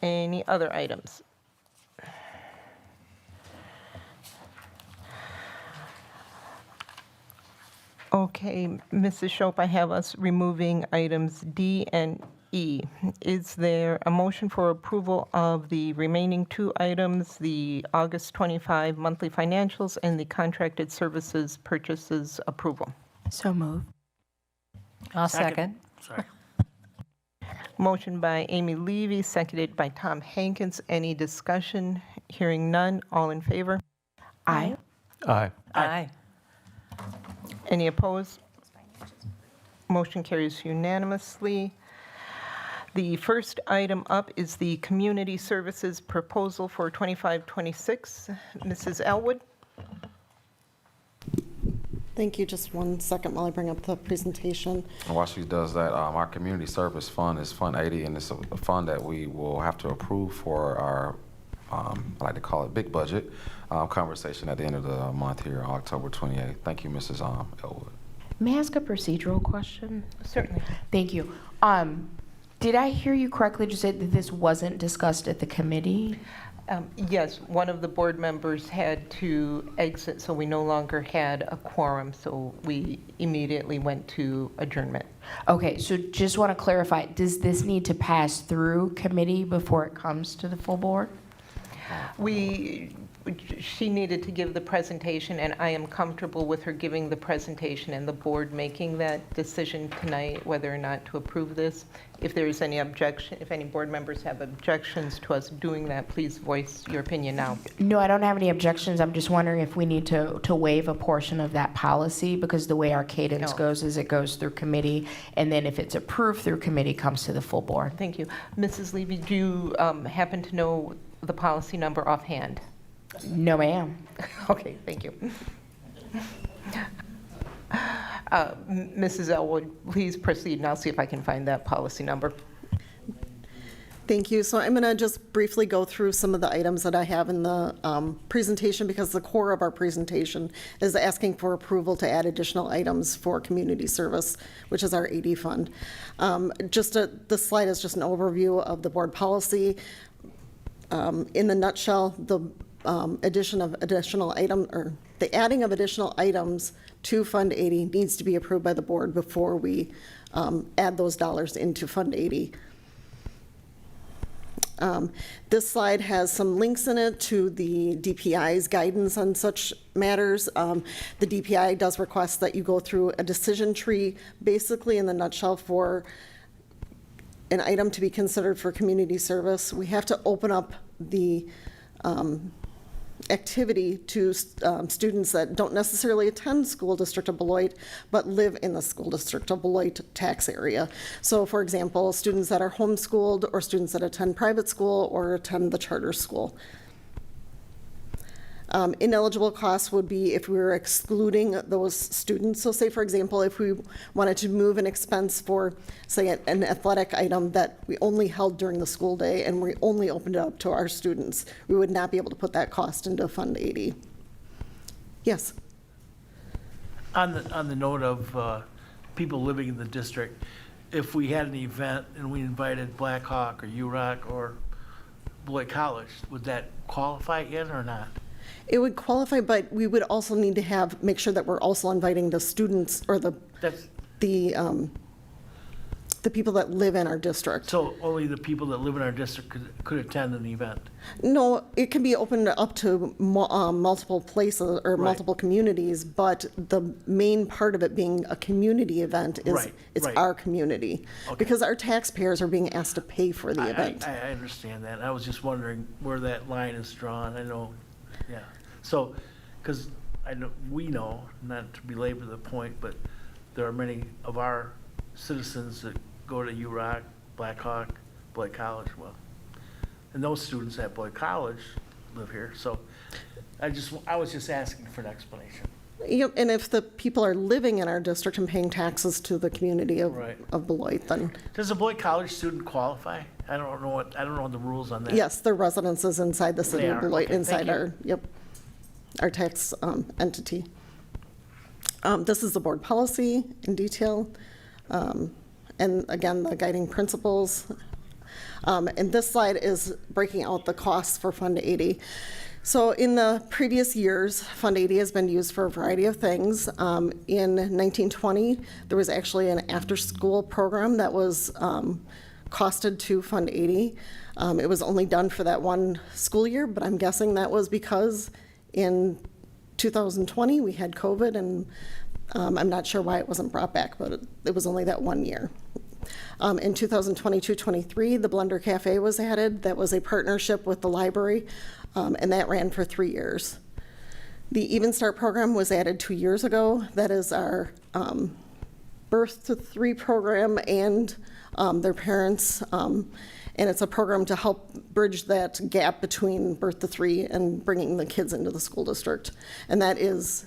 Any other items? Okay, Mrs. Shope, I have us removing items D and E. Is there a motion for approval of the remaining two items, the August 25 monthly financials and the contracted services purchases approval? So moved. I'll second. Sorry. Motion by Amy Levy, seconded by Tom Hankins. Any discussion? Hearing none. All in favor? Aye. Aye. Aye. Any opposed? Motion carries unanimously. The first item up is the Community Services Proposal for 25-26. Mrs. Elwood? Thank you. Just one second while I bring up the presentation. And while she does that, our community service fund is Fund 80, and it's a fund that we will have to approve for our, I like to call it big budget, conversation at the end of the month here, October 28th. Thank you, Mrs. Elwood. May I ask a procedural question? Certainly. Thank you. Did I hear you correctly just say that this wasn't discussed at the committee? Yes, one of the board members had to exit, so we no longer had a quorum, so we immediately went to adjournment. Okay, so just want to clarify, does this need to pass through committee before it comes to the full board? She needed to give the presentation, and I am comfortable with her giving the presentation and the board making that decision tonight whether or not to approve this. If there is any objection, if any board members have objections to us doing that, please voice your opinion now. No, I don't have any objections. I'm just wondering if we need to waive a portion of that policy, because the way our cadence goes is it goes through committee, and then if it's approved through committee, comes to the full board. Thank you. Mrs. Levy, do you happen to know the policy number offhand? No, ma'am. Okay, thank you. Mrs. Elwood, please proceed, and I'll see if I can find that policy number. Thank you. So I'm going to just briefly go through some of the items that I have in the presentation, because the core of our presentation is asking for approval to add additional items for community service, which is our AD fund. This slide is just an overview of the board policy. In the nutshell, the addition of additional item, or the adding of additional items to Fund 80 needs to be approved by the board before we add those dollars into Fund 80. This slide has some links in it to the DPI's guidance on such matters. The DPI does request that you go through a decision tree, basically in the nutshell, for an item to be considered for community service. We have to open up the activity to students that don't necessarily attend School District of Beloit, but live in the School District of Beloit tax area. So for example, students that are homeschooled, or students that attend private school or attend the charter school. Ineligible costs would be if we were excluding those students. So say, for example, if we wanted to move an expense for, say, an athletic item that we only held during the school day and we only opened it up to our students, we would not be able to put that cost into Fund 80. Yes? On the note of people living in the district, if we had an event and we invited Black Hawk or UROC or Beloit College, would that qualify in or not? It would qualify, but we would also need to make sure that we're also inviting the students or the people that live in our district. So only the people that live in our district could attend an event? No, it can be opened up to multiple places or multiple communities, but the main part of it being a community event is it's our community. Okay. Because our taxpayers are being asked to pay for the event. I understand that. I was just wondering where that line is drawn. I know, yeah. So, because we know, not to belabor the point, but there are many of our citizens that go to UROC, Black Hawk, Beloit College. Well, And those students at Boyd College live here, so I was just asking for an explanation. Yep, and if the people are living in our district and paying taxes to the community of, Right. of Beloit, then Does a Boyd College student qualify? I don't know the rules on that. yes, their residence is inside the city They of are. Beloit, Okay, inside thank you. our tax entity. This is the board policy in detail. And again, the guiding principles. And this slide is breaking out the costs for Fund 80. So in the previous years, Fund 80 has been used for a variety of things. In 1920, there was actually an after-school program that was costed to Fund 80. It was only done for that one school year, but I'm guessing that was because in 2020, we had COVID, and I'm not sure why it wasn't brought back, but it was only that 1 year. In 2022-23, the Blender Cafe was added. That was a partnership with the library, and that ran for 3 years. The Even Start program was added 2 years ago. That is our Birth to 3 program and their parents. And it's a program to help bridge that gap between Birth to 3 and bringing the kids into the school district. And that is,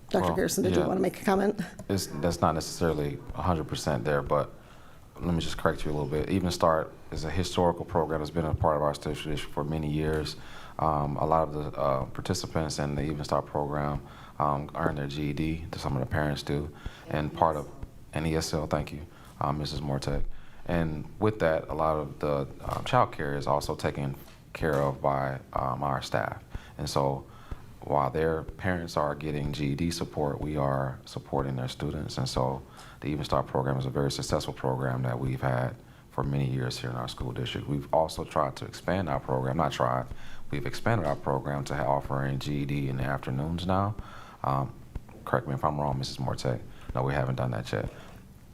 Dr. Garrison, did you want to make a comment? That's not necessarily 100% there, but let me just correct you a little bit. Even Start is a historical program that's been a part of our state tradition for many years. A lot of the participants in the Even Start program earn their GED, some of the parents do, and part of an ESL, thank you, Mrs. Mortek. And with that, a lot of the child care is also taken care of by our staff. And so while their parents are getting GED support, we are supporting their students. And so the Even Start program is a very successful program that we've had for many years here in our school district. We've also tried to expand our program, not tried, we've expanded our program to offering GED in the afternoons now. Correct me if I'm wrong, Mrs. Mortek. No, we haven't done that yet.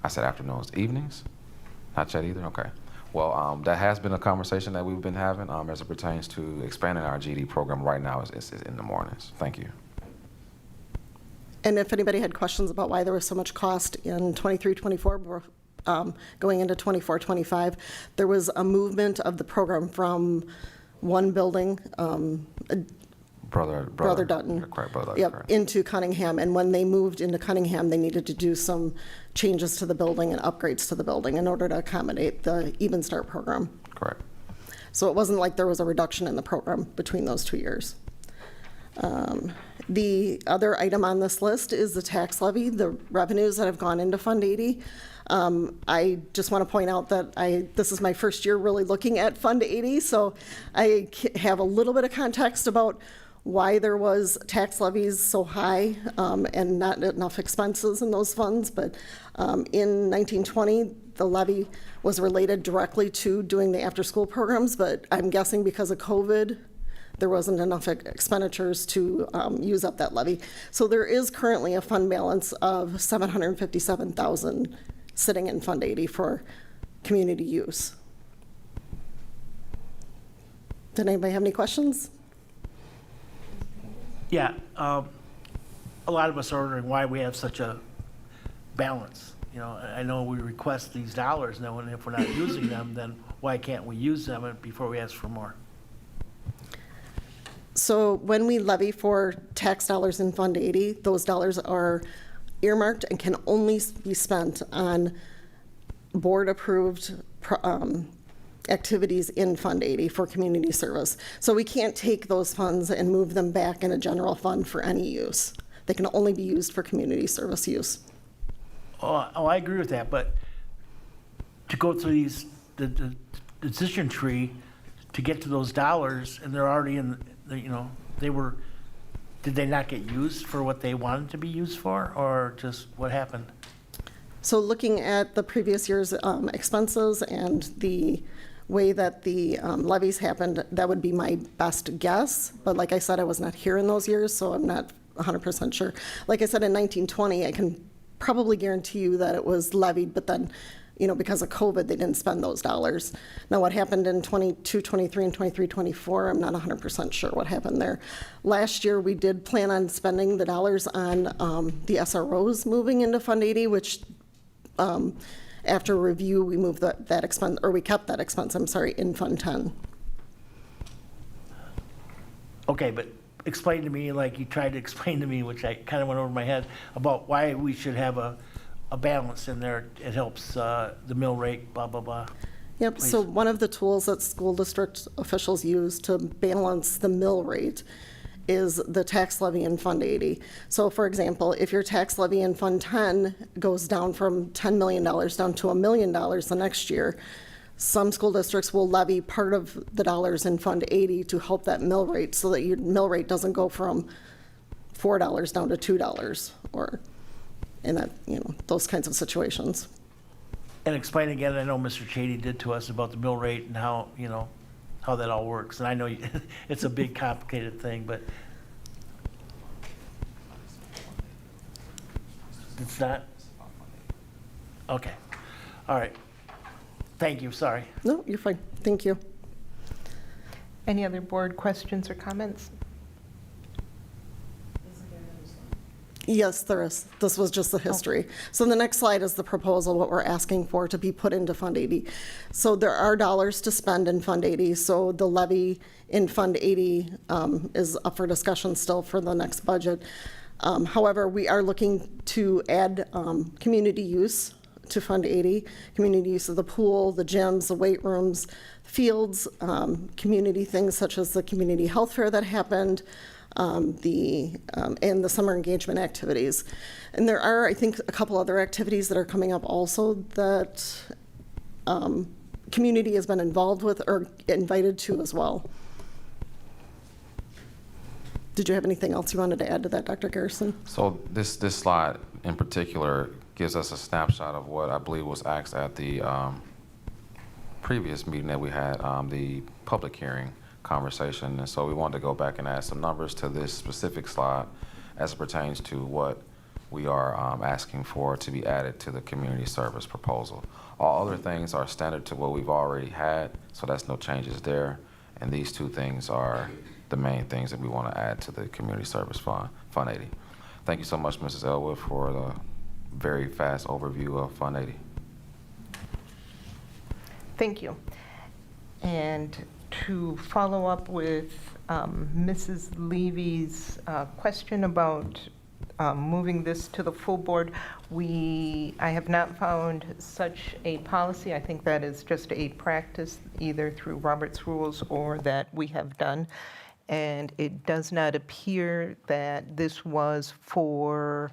I said afternoons, evenings? Not yet either, okay. Well, that has been a conversation that we've been having as it pertains to expanding our GED program. Right now is in the mornings. Thank you. And if anybody had questions about why there was so much cost in 23-24, going into 24-25, there was a movement of the program from one building, Brother Dutton, Correct, Brother Dutton, yep, correct. into Cunningham. And when they moved into Cunningham, they needed to do some changes to the building and upgrades to the building in order to accommodate the Even Start program. Correct. So it wasn't like there was a reduction in the program between those 2 years. The other item on this list is the tax levy, the revenues that have gone into Fund 80. I just want to point out that this is my first year really looking at Fund 80, so I have a little bit of context about why there was tax levies so high and not enough expenses in those funds. But in 1920, the levy was related directly to doing the after-school programs, but I'm guessing because of COVID, there wasn't enough expenditures to use up that levy. So there is currently a fund balance of $757,000 sitting in Fund 80 for community use. Did anybody have any questions? Yeah, a lot of us are wondering why we have such a balance. You know, I know we request these dollars now, and if we're not using them, then why can't we use them before we ask for more? So when we levy for tax dollars in Fund 80, those dollars are earmarked and can only be spent on board-approved activities in Fund 80 for community service. So we can't take those funds and move them back in a general fund for any use. They can only be used for community service use. Oh, I agree with that, but to go through the decision tree to get to those dollars, and they're already in, did they not get used for what they wanted to be used for, or just what happened? So looking at the previous year's expenses and the way that the levies happened, that would be my best guess. But like I said, I was not here in those years, so I'm not 100% sure. Like I said, in 1920, I can probably guarantee you that it was levied, but then, because of COVID, they didn't spend those dollars. Now, what happened in 22, 23, and 23, 24, I'm not 100% sure what happened there. Last year, we did plan on spending the dollars on the SROs moving into Fund 80, which After review, we moved that expense, or we kept that expense, I'm sorry, in Fund 10. Okay, but explain to me, like you tried to explain to me, which I kind of went over my head, about why we should have a balance in there. It helps the mill rate, blah, blah, blah. Yep, Please. so one of the tools that school district officials use to balance the mill rate is the tax levy in Fund 80. So for example, if your tax levy in Fund 10 goes down from $10 million down to $1 million the next year, some school districts will levy part of the dollars in Fund 80 to help that mill rate so that your mill rate doesn't go from $4 down to $2 or in that, those kinds of situations. And explain again, I know Mr. Chady did to us about the mill rate and how, how that all works. And I know it's a big, complicated thing, but it's not? Okay. All right. Thank you, sorry. No, you're fine. Thank you. Any other board questions or comments? Yes, there is. This was just the history. So the next slide is the proposal, what we're asking for to be put into Fund 80. So there are dollars to spend in Fund 80. So the levy in Fund 80 is up for discussion still for the next budget. However, we are looking to add community use to Fund 80, community use of the pool, the gyms, the weight rooms, fields, community things such as the community health fair that happened, and the summer engagement activities. And there are, I think, a couple other activities that are coming up also that community has been involved with or invited to as well. Did you have anything else you wanted to add to that, Dr. Garrison? So this slide in particular gives us a snapshot of what I believe was asked at the previous meeting that we had, the public hearing conversation. And so we wanted to go back and add some numbers to this specific slide as it pertains to what we are asking for to be added to the community service proposal. All other things are standard to what we've already had, so that's no changes there. And these two things are the main things that we want to add to the community service fund, Fund 80. Thank you so much, Mrs. Elwood, for the very fast overview of Fund 80. Thank you. And to follow up with Mrs. Levy's question about moving this to the full board, I have not found such a policy. I think that is just a practice either through Robert's rules or that we have done. And it does not appear that this was for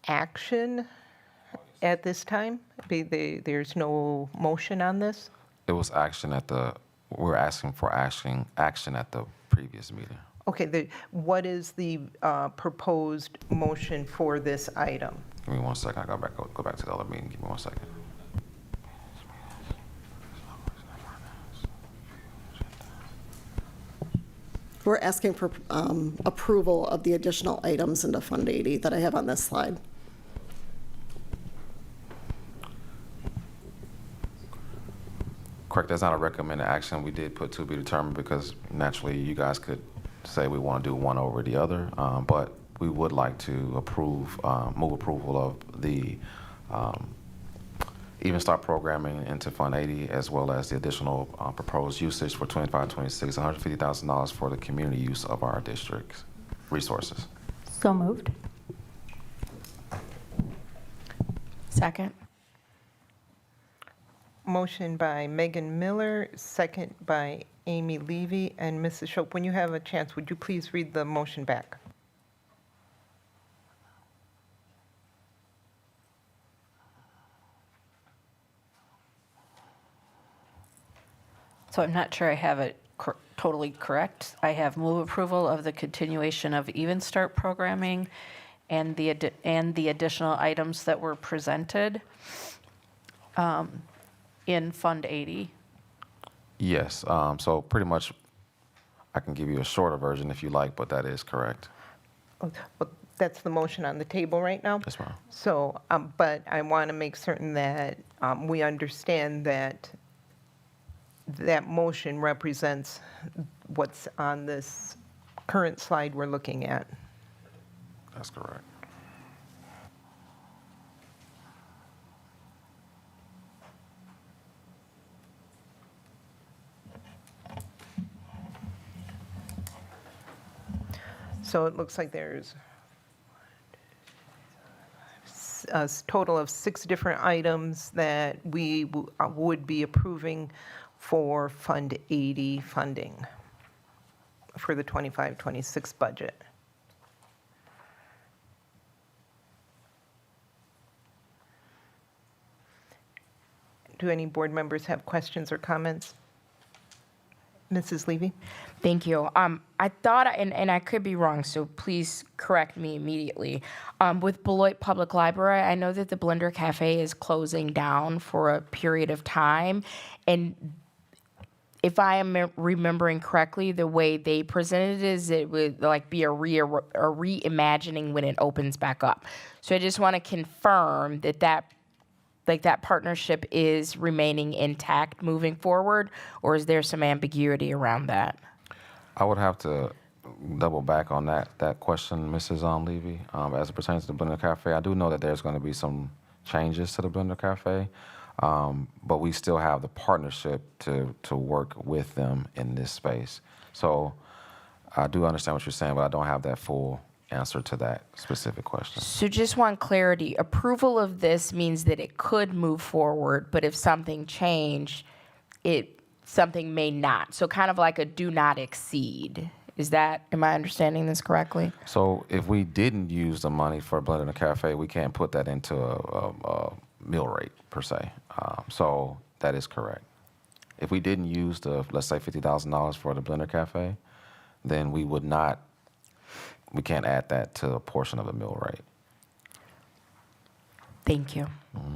action at this time. There's no motion on this. It was action we're asking for action at the previous meeting. Okay, what is the proposed motion for this item? Give me 1 second. I go back to the other meeting. Give me 1 second. We're asking for approval of the additional items into Fund 80 that I have on this slide. Correct, that's not a recommended action. We did put to be determined because naturally you guys could say we want to do one over the other, but we would like to move approval of the Even Start programming into Fund 80 as well as the additional proposed usage for 25-26, $150,000 for the community use of our district's resources. So moved. Second. Motion by Megan Miller, second by Amy Levy. And Mrs. Shope, when you have a chance, would you please read the motion back? So I'm not sure I have it totally correct. I have move approval of the continuation of Even Start programming and the additional items that were presented in Fund 80. Yes, so pretty much I can give you a shorter version if you like, but that is correct. Well, that's the motion on the table right now? Yes, ma'am. So, but I want to make certain that we understand that that motion represents what's on this current slide we're looking at. That's correct. So it looks like there's a total of 6 different items that we would be approving for Fund 80 funding for the 25-26 budget. Do any board members have questions or comments? Mrs. Levy? Thank you. I thought, and I could be wrong, so please correct me immediately. With Beloit Public Library, I know that the Blender Cafe is closing down for a period of time, and if I am remembering correctly, the way they presented it is it would like be a reimagining when it opens back up. So I just want to confirm that partnership is remaining intact moving forward, or is there some ambiguity around that? I would have to double back on that question, Mrs. Levy. As it pertains to the Blender Cafe, I do know that there's going to be some changes to the Blender Cafe, but we still have the partnership to work with them in this space. So I do understand what you're saying, but I don't have that full answer to that specific question. So just want clarity. Approval of this means that it could move forward, but if something changed, something may not. So kind of like a do not exceed. Am I understanding this correctly? So if we didn't use the money for Blender Cafe, we can't put that into a meal rate per se. So that is correct. If we didn't use let's say $50,000 for the Blender Cafe, then we can't add that to a portion of the meal rate. Thank you. Mm-hmm.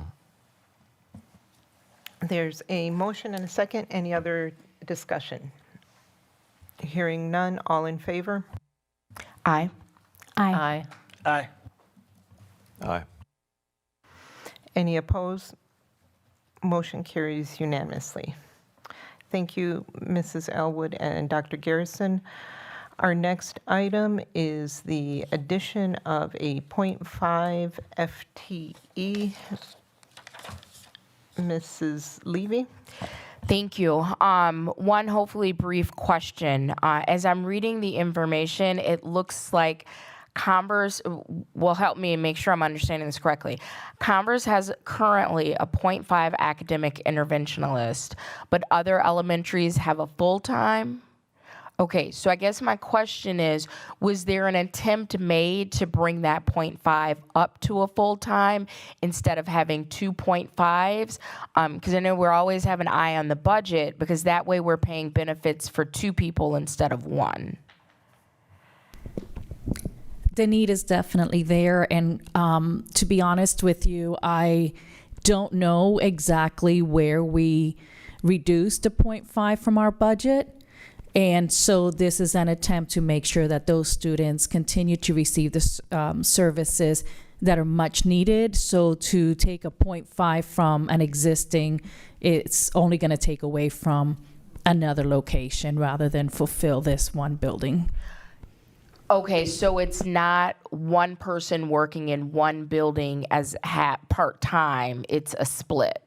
There's a motion and a second. Any other discussion? Hearing none, all in favor? Aye. Aye. Aye. Aye. Any opposed? Motion carries unanimously. Thank you, Mrs. Elwood and Dr. Garrison. Our next item is the addition of a .5 FTE. Mrs. Levy? Thank you. One hopefully brief question. As I'm reading the information, it looks like Converse will help me make sure I'm understanding this correctly. Converse has currently a .5 academic interventionalist, but other elementaries have a full-time. Okay, so I guess my question is, was there an attempt made to bring that .5 up to a full-time instead of having 2 .5s? Because I know we're always have an eye on the budget, because that way we're paying benefits for 2 people instead of 1. The need is definitely there, and to be honest with you, I don't know exactly where we reduced the .5 from our budget. And so this is an attempt to make sure that those students continue to receive the services that are much needed. So to take a .5 from an existing, it's only going to take away from another location rather than fulfill this one building. Okay, so it's not one person working in one building as part-time, it's a split.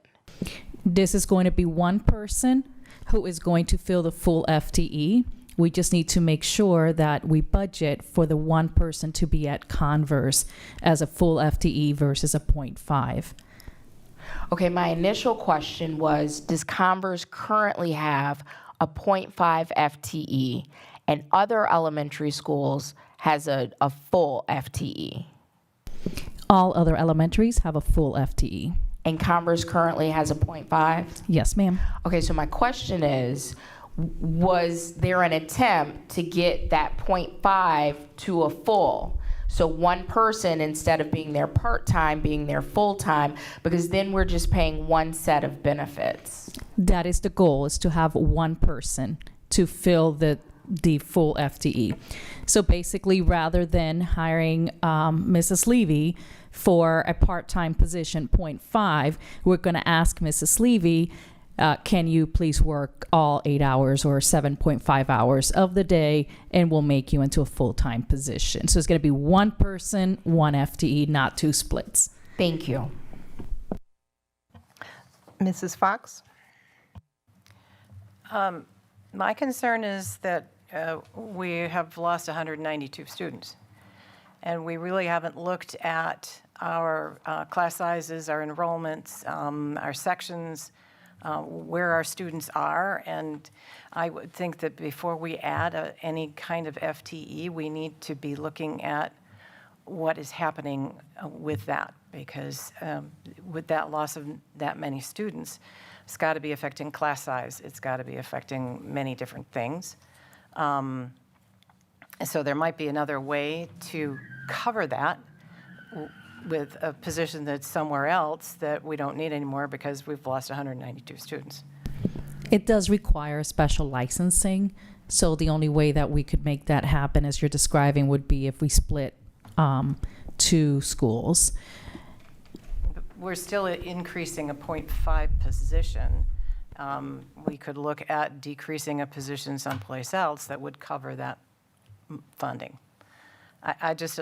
This is going to be one person who is going to fill the full FTE. We just need to make sure that we budget for the one person to be at Converse as a full FTE versus a .5. Okay, my initial question was, does Converse currently have a .5 FTE, and other elementary schools has a full FTE? All other elementaries have a full FTE. And Converse currently has a .5? Yes, ma'am. Okay, so my question is, was there an attempt to get that .5 to a full? So one person, instead of being there part-time, being there full-time, because then we're just paying one set of benefits. That is the goal, is to have one person to fill the full FTE. So basically, rather than hiring Mrs. Levy for a part-time position, .5, we're going to ask Mrs. Levy, can you please work all 8 hours or 7.5 hours of the day, and we'll make you into a full-time position. So it's going to be one person, one FTE, not 2 splits. Thank you. Mrs. Fox? My concern is that we have lost 192 students. And we really haven't looked at our class sizes, our enrollments, our sections, where our students are. And I would think that before we add any kind of FTE, we need to be looking at what is happening with that, because with that loss of that many students, it's got to be affecting class size. It's got to be affecting many different things. So there might be another way to cover that with a position that's somewhere else that we don't need anymore because we've lost 192 students. It does require special licensing, so the only way that we could make that happen, as you're describing, would be if we split two schools. We're still increasing a 0.5 position. We could look at decreasing a position someplace else that would cover that funding. I just,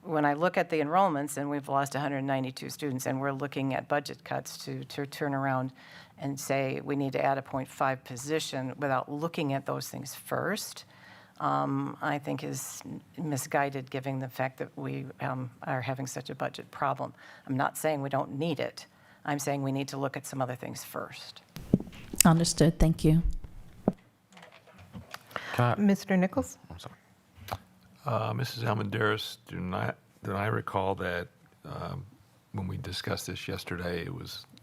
when I look at the enrollments, and we've lost 192 students, and we're looking at budget cuts to turn around and say we need to add a 0.5 position without looking at those things first, I think is misguided, given the fact that we are having such a budget problem. I'm not saying we don't need it. I'm saying we need to look at some other things first. Understood. Thank you. Mr. Nichols? I'm sorry. Mrs. Almendares, do I recall that when we discussed this yesterday,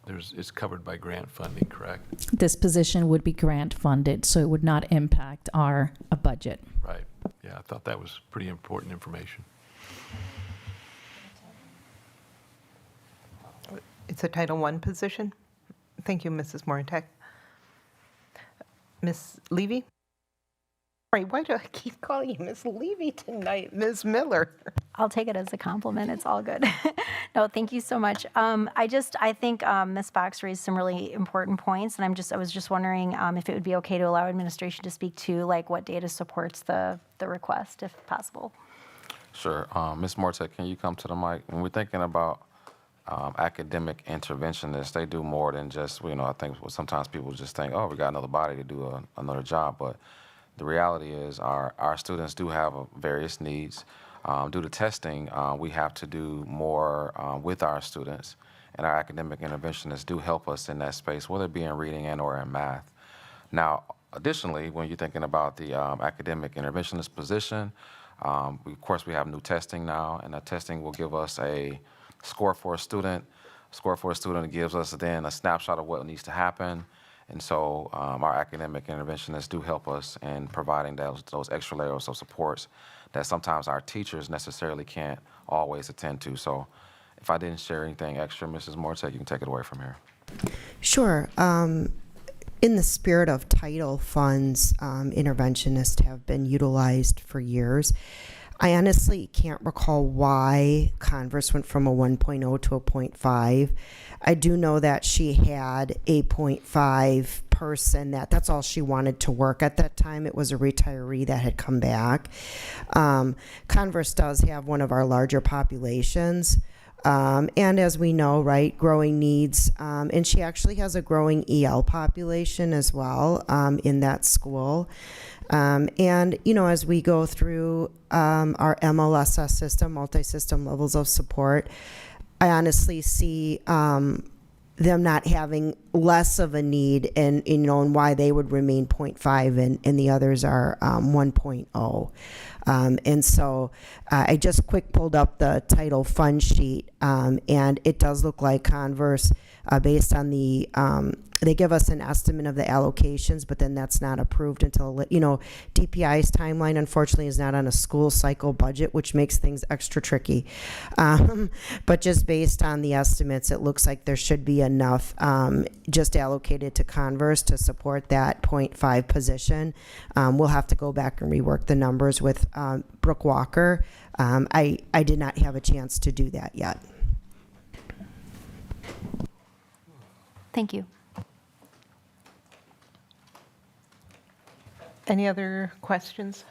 it's covered by grant funding, correct? This position would be grant funded, so it would not impact our budget. Right. Yeah, I thought that was pretty important information. It's a Title I position. Thank you, Mrs. Morentek. Ms. Levy? Right, why do I keep calling you Ms. Levy tonight? Ms. Miller? I'll take it as a compliment. It's all good. No, thank you so much. I think Ms. Fox raised some really important points, and I was just wondering if it would be okay to allow administration to speak to like what data supports the request, if possible. Sure. Ms. Mortek, can you come to the mic? When we're thinking about academic interventionists, they do more than just, I think sometimes people just think, oh, we got another body to do another job, but the reality is our students do have various needs. Due to testing, we have to do more with our students, and our academic interventionists do help us in that space, whether it be in reading and or in math. Now, additionally, when you're thinking about the academic interventionist position, of course we have new testing now, and that testing will give us a score for a student. Score for a student gives us then a snapshot of what needs to happen. And so our academic interventionists do help us in providing those extra layers of supports that sometimes our teachers necessarily can't always attend to. So if I didn't share anything extra, Mrs. Mortek, you can take it away from here. Sure. In the spirit of title funds, interventionists have been utilized for years. I honestly can't recall why Converse went from a 1.0 to a 0.5. I do know that she had a 0.5 person that's all she wanted to work at that time. It was a retiree that had come back. Converse does have one of our larger populations. And as we know, right, growing needs, and she actually has a growing EL population as well in that school. And, as we go through our MLSS system, multi-system levels of support, I honestly see them not having less of a need and why they would remain 0.5 and the others are 1.0. And so I just quick pulled up the title fund sheet, and it does look like Converse, based on the, they give us an estimate of the allocations, but then that's not approved until, DPI's timeline, unfortunately, is not on a school cycle budget, which makes things extra tricky. But just based on the estimates, it looks like there should be enough just allocated to Converse to support that 0.5 position. We'll have to go back and rework the numbers with Brooke Walker. I did not have a chance to do that yet. Thank you. Any other questions?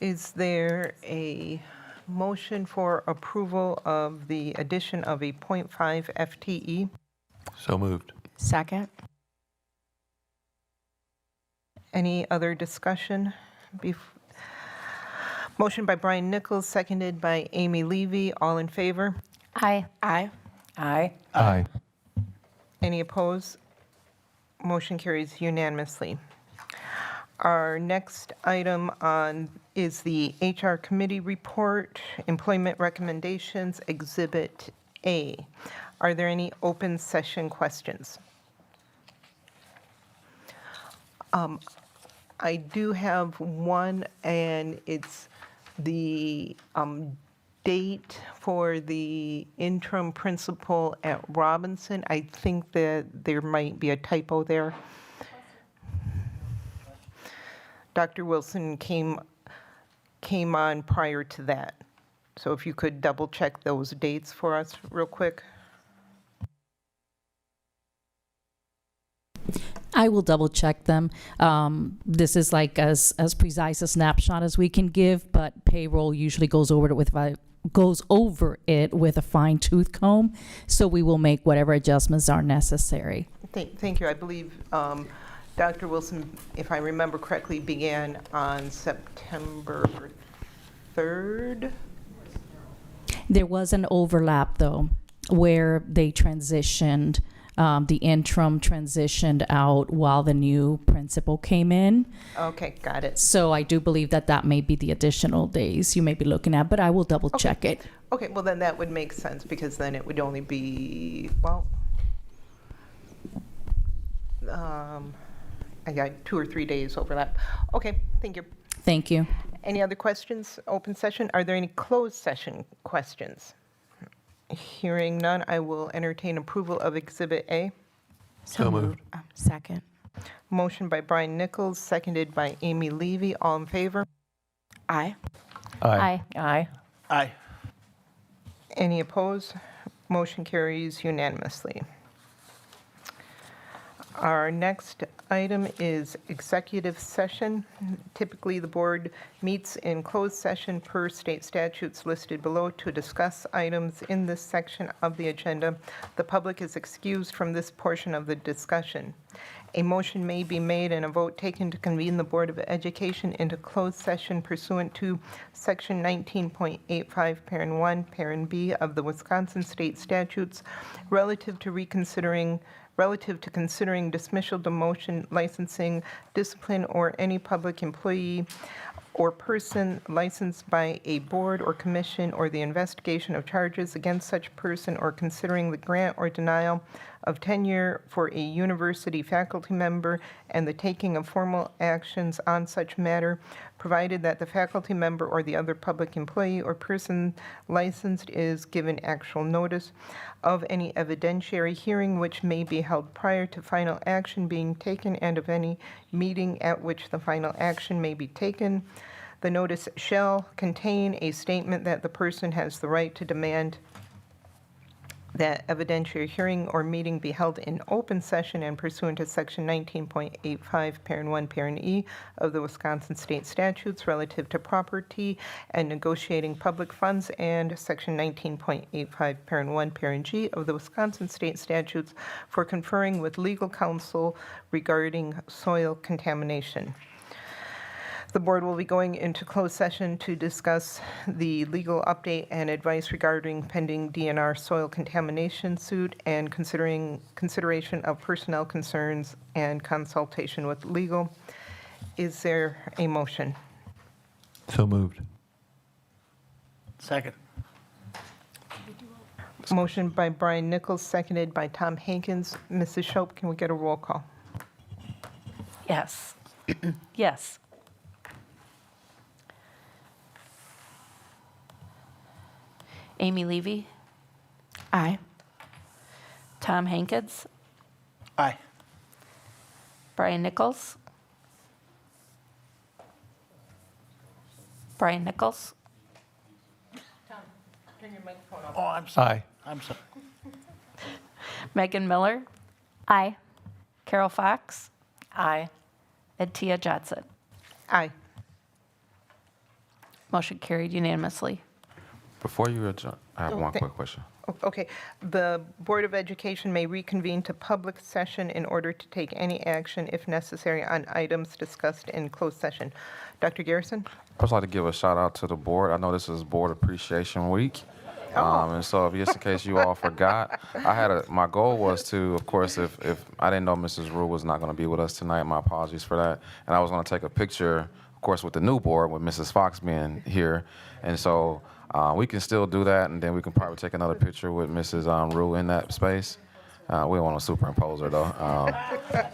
Is there a motion for approval of the addition of a 0.5 FTE? So moved. Second. Any other discussion? Motion by Brian Nichols, seconded by Amy Levy. All in favor? Aye. Aye. Aye. Aye. Any opposed? Motion carries unanimously. Our next item on is the HR Committee Report, Employment Recommendations, Exhibit A. Are there any open session questions? I do have one, and it's the date for the interim principal at Robinson. I think that there might be a typo there. Dr. Wilson came on prior to that. So if you could double check those dates for us real quick. I will double check them. This is like as precise a snapshot as we can give, but payroll usually goes over it with a fine tooth comb. So we will make whatever adjustments are necessary. Thank you. I believe Dr. Wilson, if I remember correctly, began on September 3rd. There was an overlap though, where they transitioned. The interim transitioned out while the new principal came in. Okay, got it. So I do believe that may be the additional days you may be looking at, but I will double check it. Okay, well then that would make sense because then it would only be, well, I got 2 or 3 days overlap. Okay, thank you. Thank you. Any other questions? Open session? Are there any closed session questions? Hearing none, I will entertain approval of Exhibit A. So moved. Second. Motion by Brian Nichols, seconded by Amy Levy. All in favor? Aye. Aye. Aye. Aye. Any opposed? Motion carries unanimously. Our next item is executive session. Typically, the board meets in closed session per state statutes listed below to discuss items in this section of the agenda. The public is excused from this portion of the discussion. A motion may be made and a vote taken to convene the Board of Education into closed session pursuant to Section 19.85, Parent 1, Parent B of the Wisconsin State Statutes relative to considering dismissal, demotion, licensing, discipline, or any public employee or person licensed by a board or commission, or the investigation of charges against such person, or considering the grant or denial of tenure for a university faculty member and the taking of formal actions on such matter, provided that the faculty member or the other public employee or person licensed is given actual notice of any evidentiary hearing which may be held prior to final action being taken, and of any meeting at which the final action may be taken. The notice shall contain a statement that the person has the right to demand that evidentiary hearing or meeting be held in open session and pursuant to Section 19.85, Parent 1, Parent E of the Wisconsin State Statutes relative to property and negotiating public funds, and Section 19.85, Parent 1, Parent G of the Wisconsin State Statutes for conferring with legal counsel regarding soil contamination. The board will be going into closed session to discuss the legal update and advice regarding pending DNR soil contamination suit and consideration of personnel concerns and consultation with legal. Is there a motion? So moved. Second. Motion by Brian Nichols, seconded by Tom Hankins. Mrs. Shope, can we get a roll call? Yes. Yes. Amy Levy, Aye. Tom Hankins, Aye. Brian Nichols, Brian Nichols, Turn your microphone off. Oh, I'm sorry. Aye. I'm sorry. Megan Miller, Aye. Carol Fox, Aye. and Tia Johnson. Aye. Motion carried unanimously. Before you adjourn, I have one Okay. quick question. Okay, the Board of Education may reconvene to public session in order to take any action if necessary on items discussed in closed session. Dr. Garrison? I'd just like to give a shout out to the board. I know this is Board Appreciation Week. And so if just in case you all forgot, my goal was to, of course, if I didn't know Mrs. Rue was not going to be with us tonight, my apologies for that. And I was going to take a picture, of course, with the new board, with Mrs. Fox being here. And so we can still do that, and then we can probably take another picture with Mrs. Rue in that space. We don't want to superimpose her, though.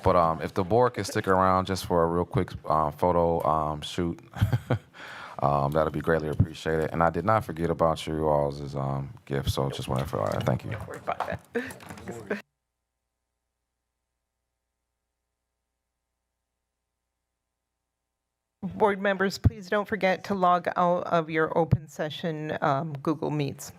But if the board can stick around just for a real quick photo shoot, that'll be greatly appreciated. And I did not forget about you all's gift, so just wanted to thank you. Don't worry about that. Board members, please don't forget to log out of your open session Google Meets.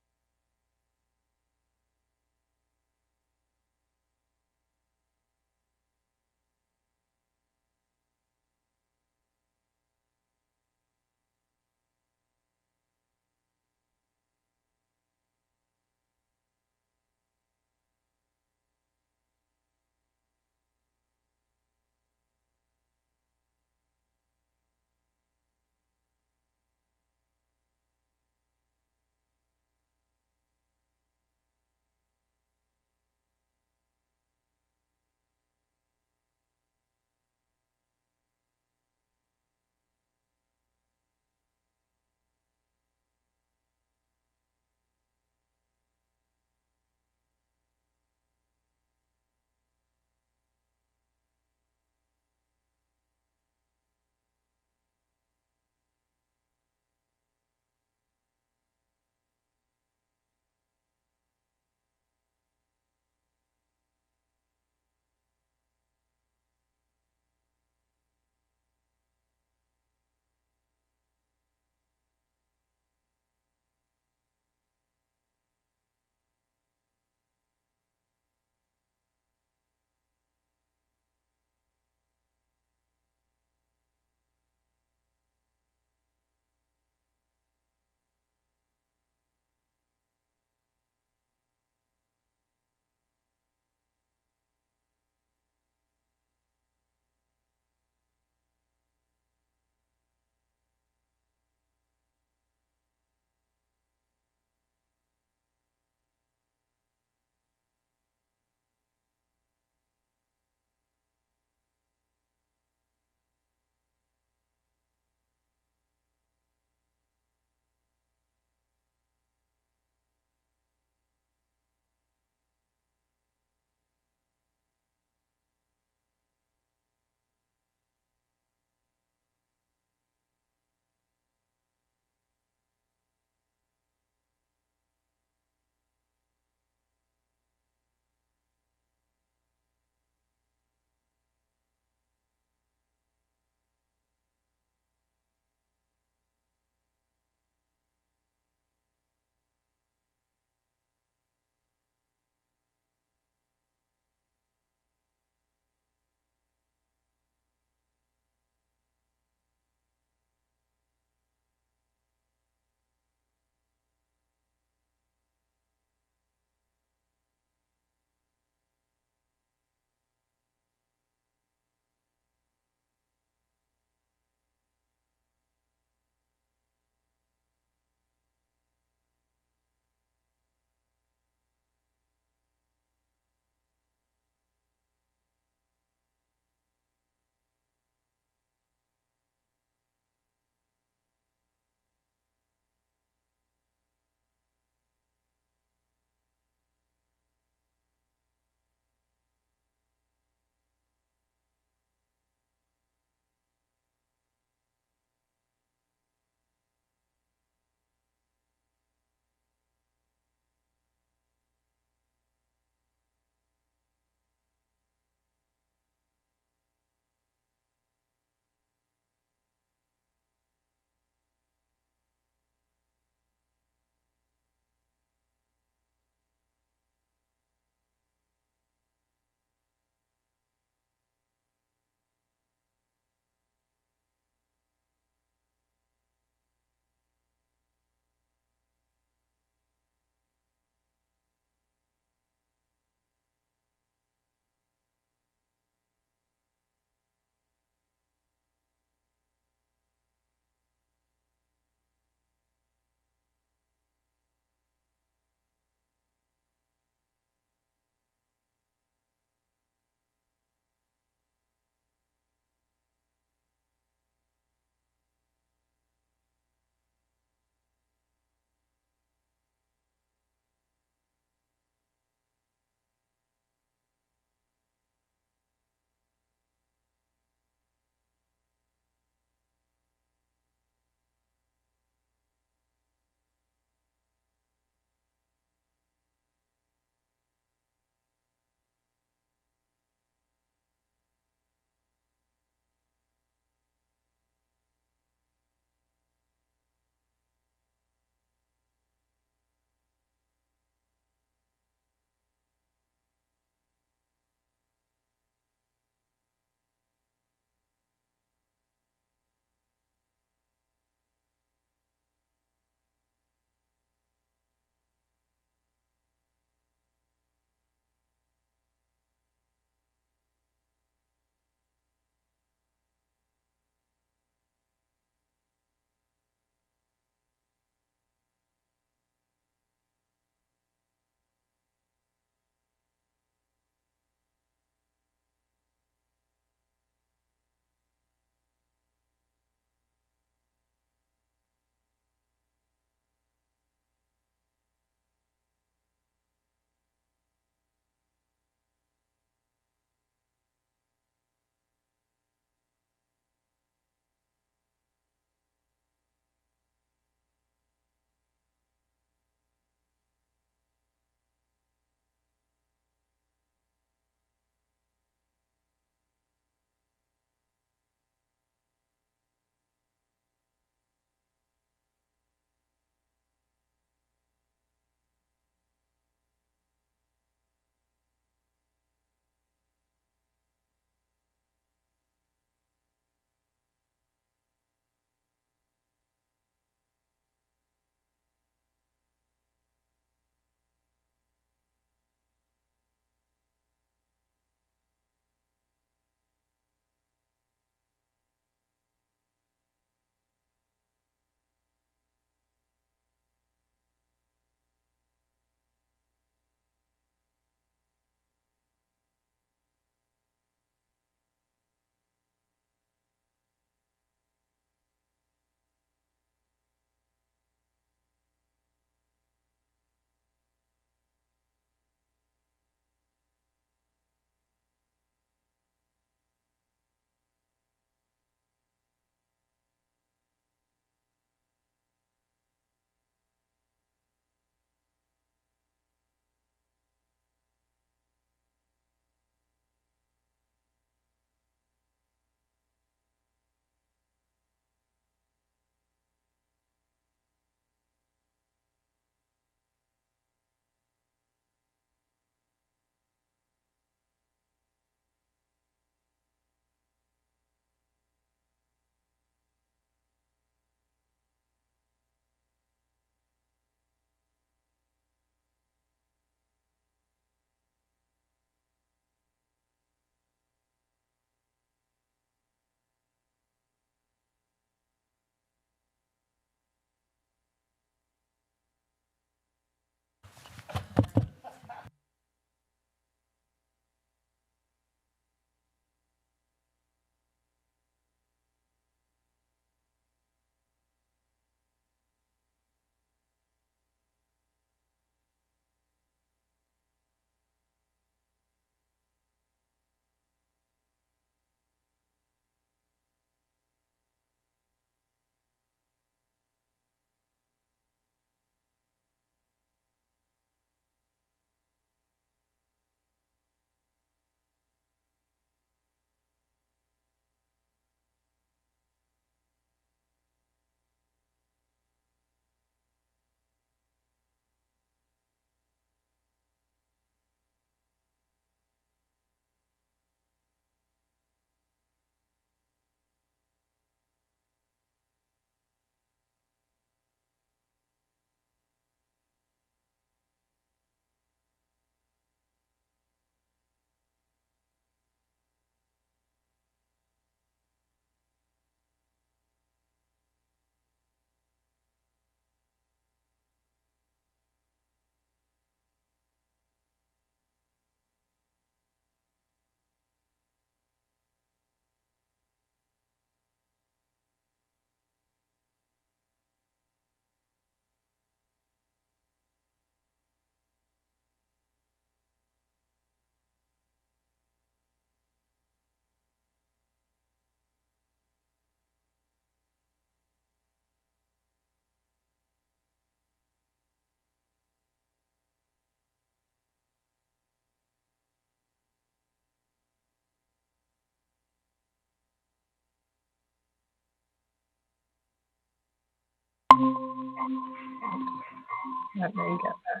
Let me get that.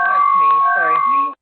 That's me, sorry.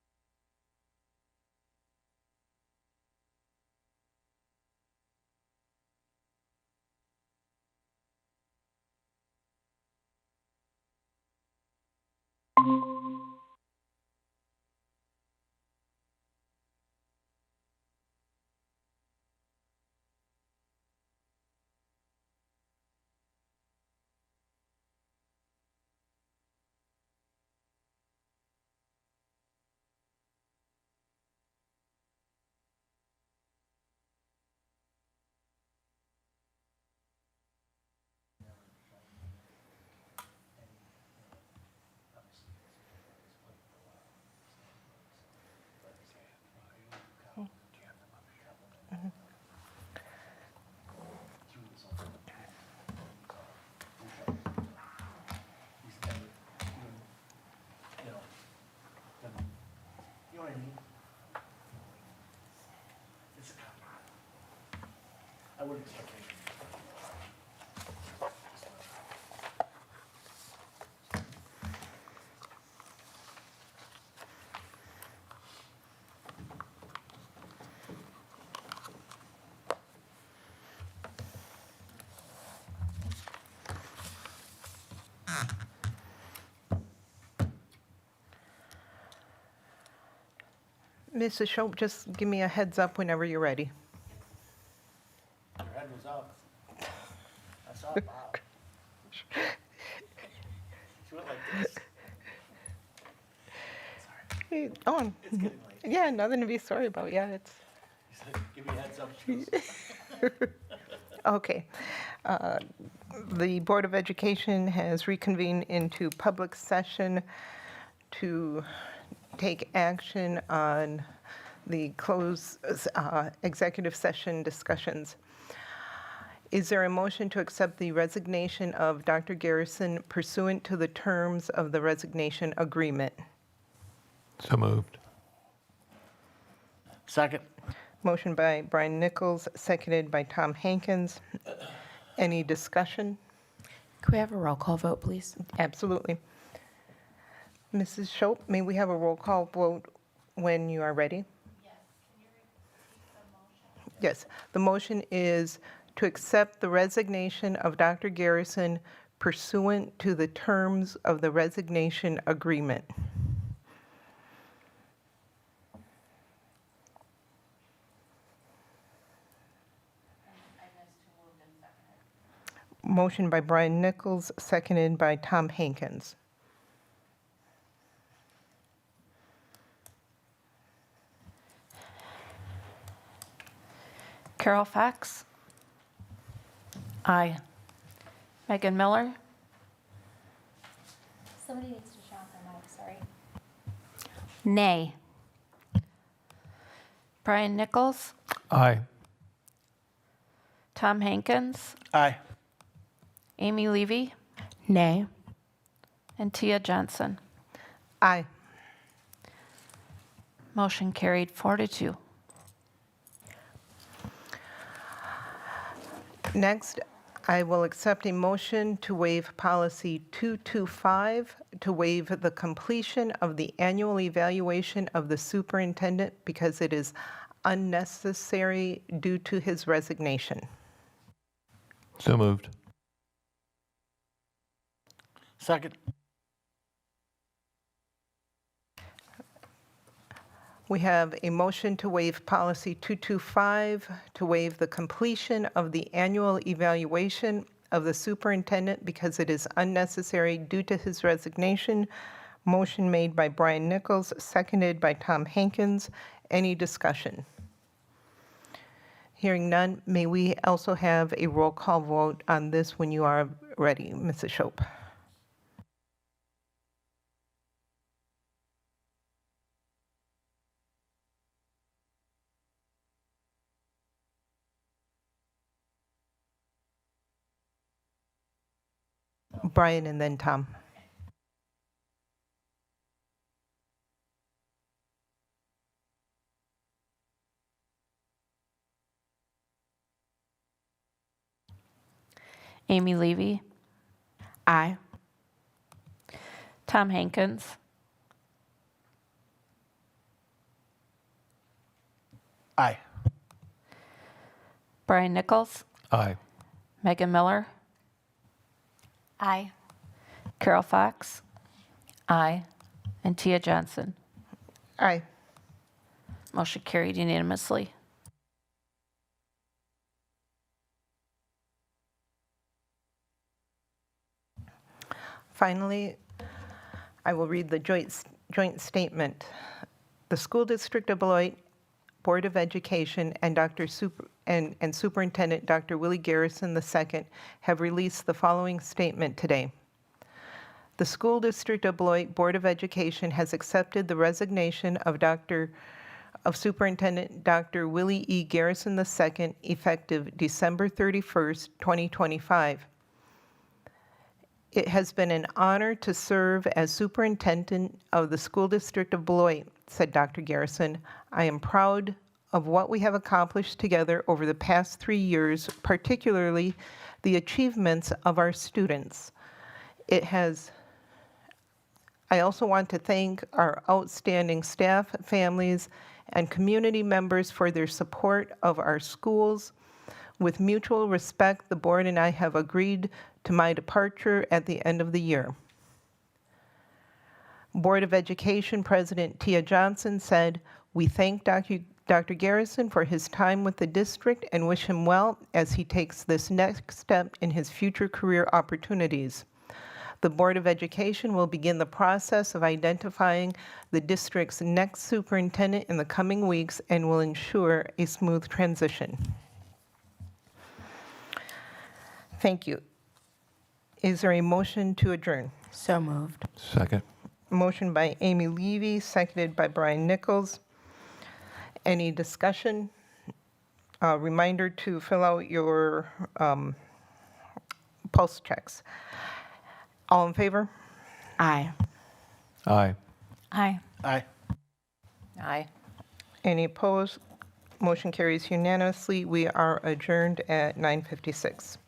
You know what I mean? It's a cop. I wouldn't expect anything. Mrs. Shope, just give me a heads up whenever you're ready. Your head was up. I saw it pop. She went like this. Hey, oh, It's getting late. yeah, nothing to be sorry about. Yeah, it's He said, give me a heads up. She goes, okay. The Board of Education has reconvened into public session to take action on the closed executive session discussions. Is there a motion to accept the resignation of Dr. Garrison pursuant to the terms of the resignation agreement? So moved. Second. Motion by Brian Nichols, seconded by Tom Hankins. Any discussion? Could we have a roll call vote, please? Absolutely. Mrs. Shope, may we have a roll call vote when you are ready? Yes. The motion is to accept the resignation of Dr. Garrison pursuant to the terms of the resignation agreement. Motion by Brian Nichols, seconded by Tom Hankins. Carol Fox? Aye. Megan Miller? Somebody needs to shout their mic, sorry. Nay. Brian Nichols? Aye. Tom Hankins? Aye. Amy Levy? Nay. And Tia Johnson? Aye. Motion carried 4-2. Next, I will accept a motion to waive policy 225 to waive the completion of the annual evaluation of the superintendent because it is unnecessary due to his resignation. So moved. Second. We have a motion to waive policy 225 to waive the completion of the annual evaluation of the superintendent because it is unnecessary due to his resignation. Motion made by Brian Nichols, seconded by Tom Hankins. Any discussion? Hearing none, may we also have a roll call vote on this when you are ready, Mrs. Shope? Brian and then Tom. Amy Levy, Aye. Tom Hankins, Aye. Brian Nichols, Aye. Megan Miller, Aye. Carol Fox, aye, and Tia Johnson. Aye. Motion carried unanimously. Finally, I will read the joint statement. The School District of Beloit Board of Education and and Superintendent Dr. Willie Garrison II have released the following statement today. The School District of Beloit Board of Education has accepted the resignation of Superintendent Dr. Willie E. Garrison II effective December 31st, 2025. It has been an honor to serve as superintendent of the School District of Beloit, said Dr. Garrison. I am proud of what we have accomplished together over the past 3 years, particularly the achievements of our students. I also want to thank our outstanding staff, families, and community members for their support of our schools. With mutual respect, the board and I have agreed to my departure at the end of the year. Board of Education President Tia Johnson said, "We thank Dr. Garrison for his time with the district and wish him well as he takes this next step in his future career opportunities. The Board of Education will begin the process of identifying the district's next superintendent in the coming weeks and will ensure a smooth transition." Thank you. Is there a motion to adjourn? So moved. Second. Motion by Amy Levy, seconded by Brian Nichols. Any discussion? Reminder to fill out your pulse checks. All in favor? Aye. Aye. Aye. Aye. Aye. Any opposed? Motion carries unanimously. We are adjourned at 9:56.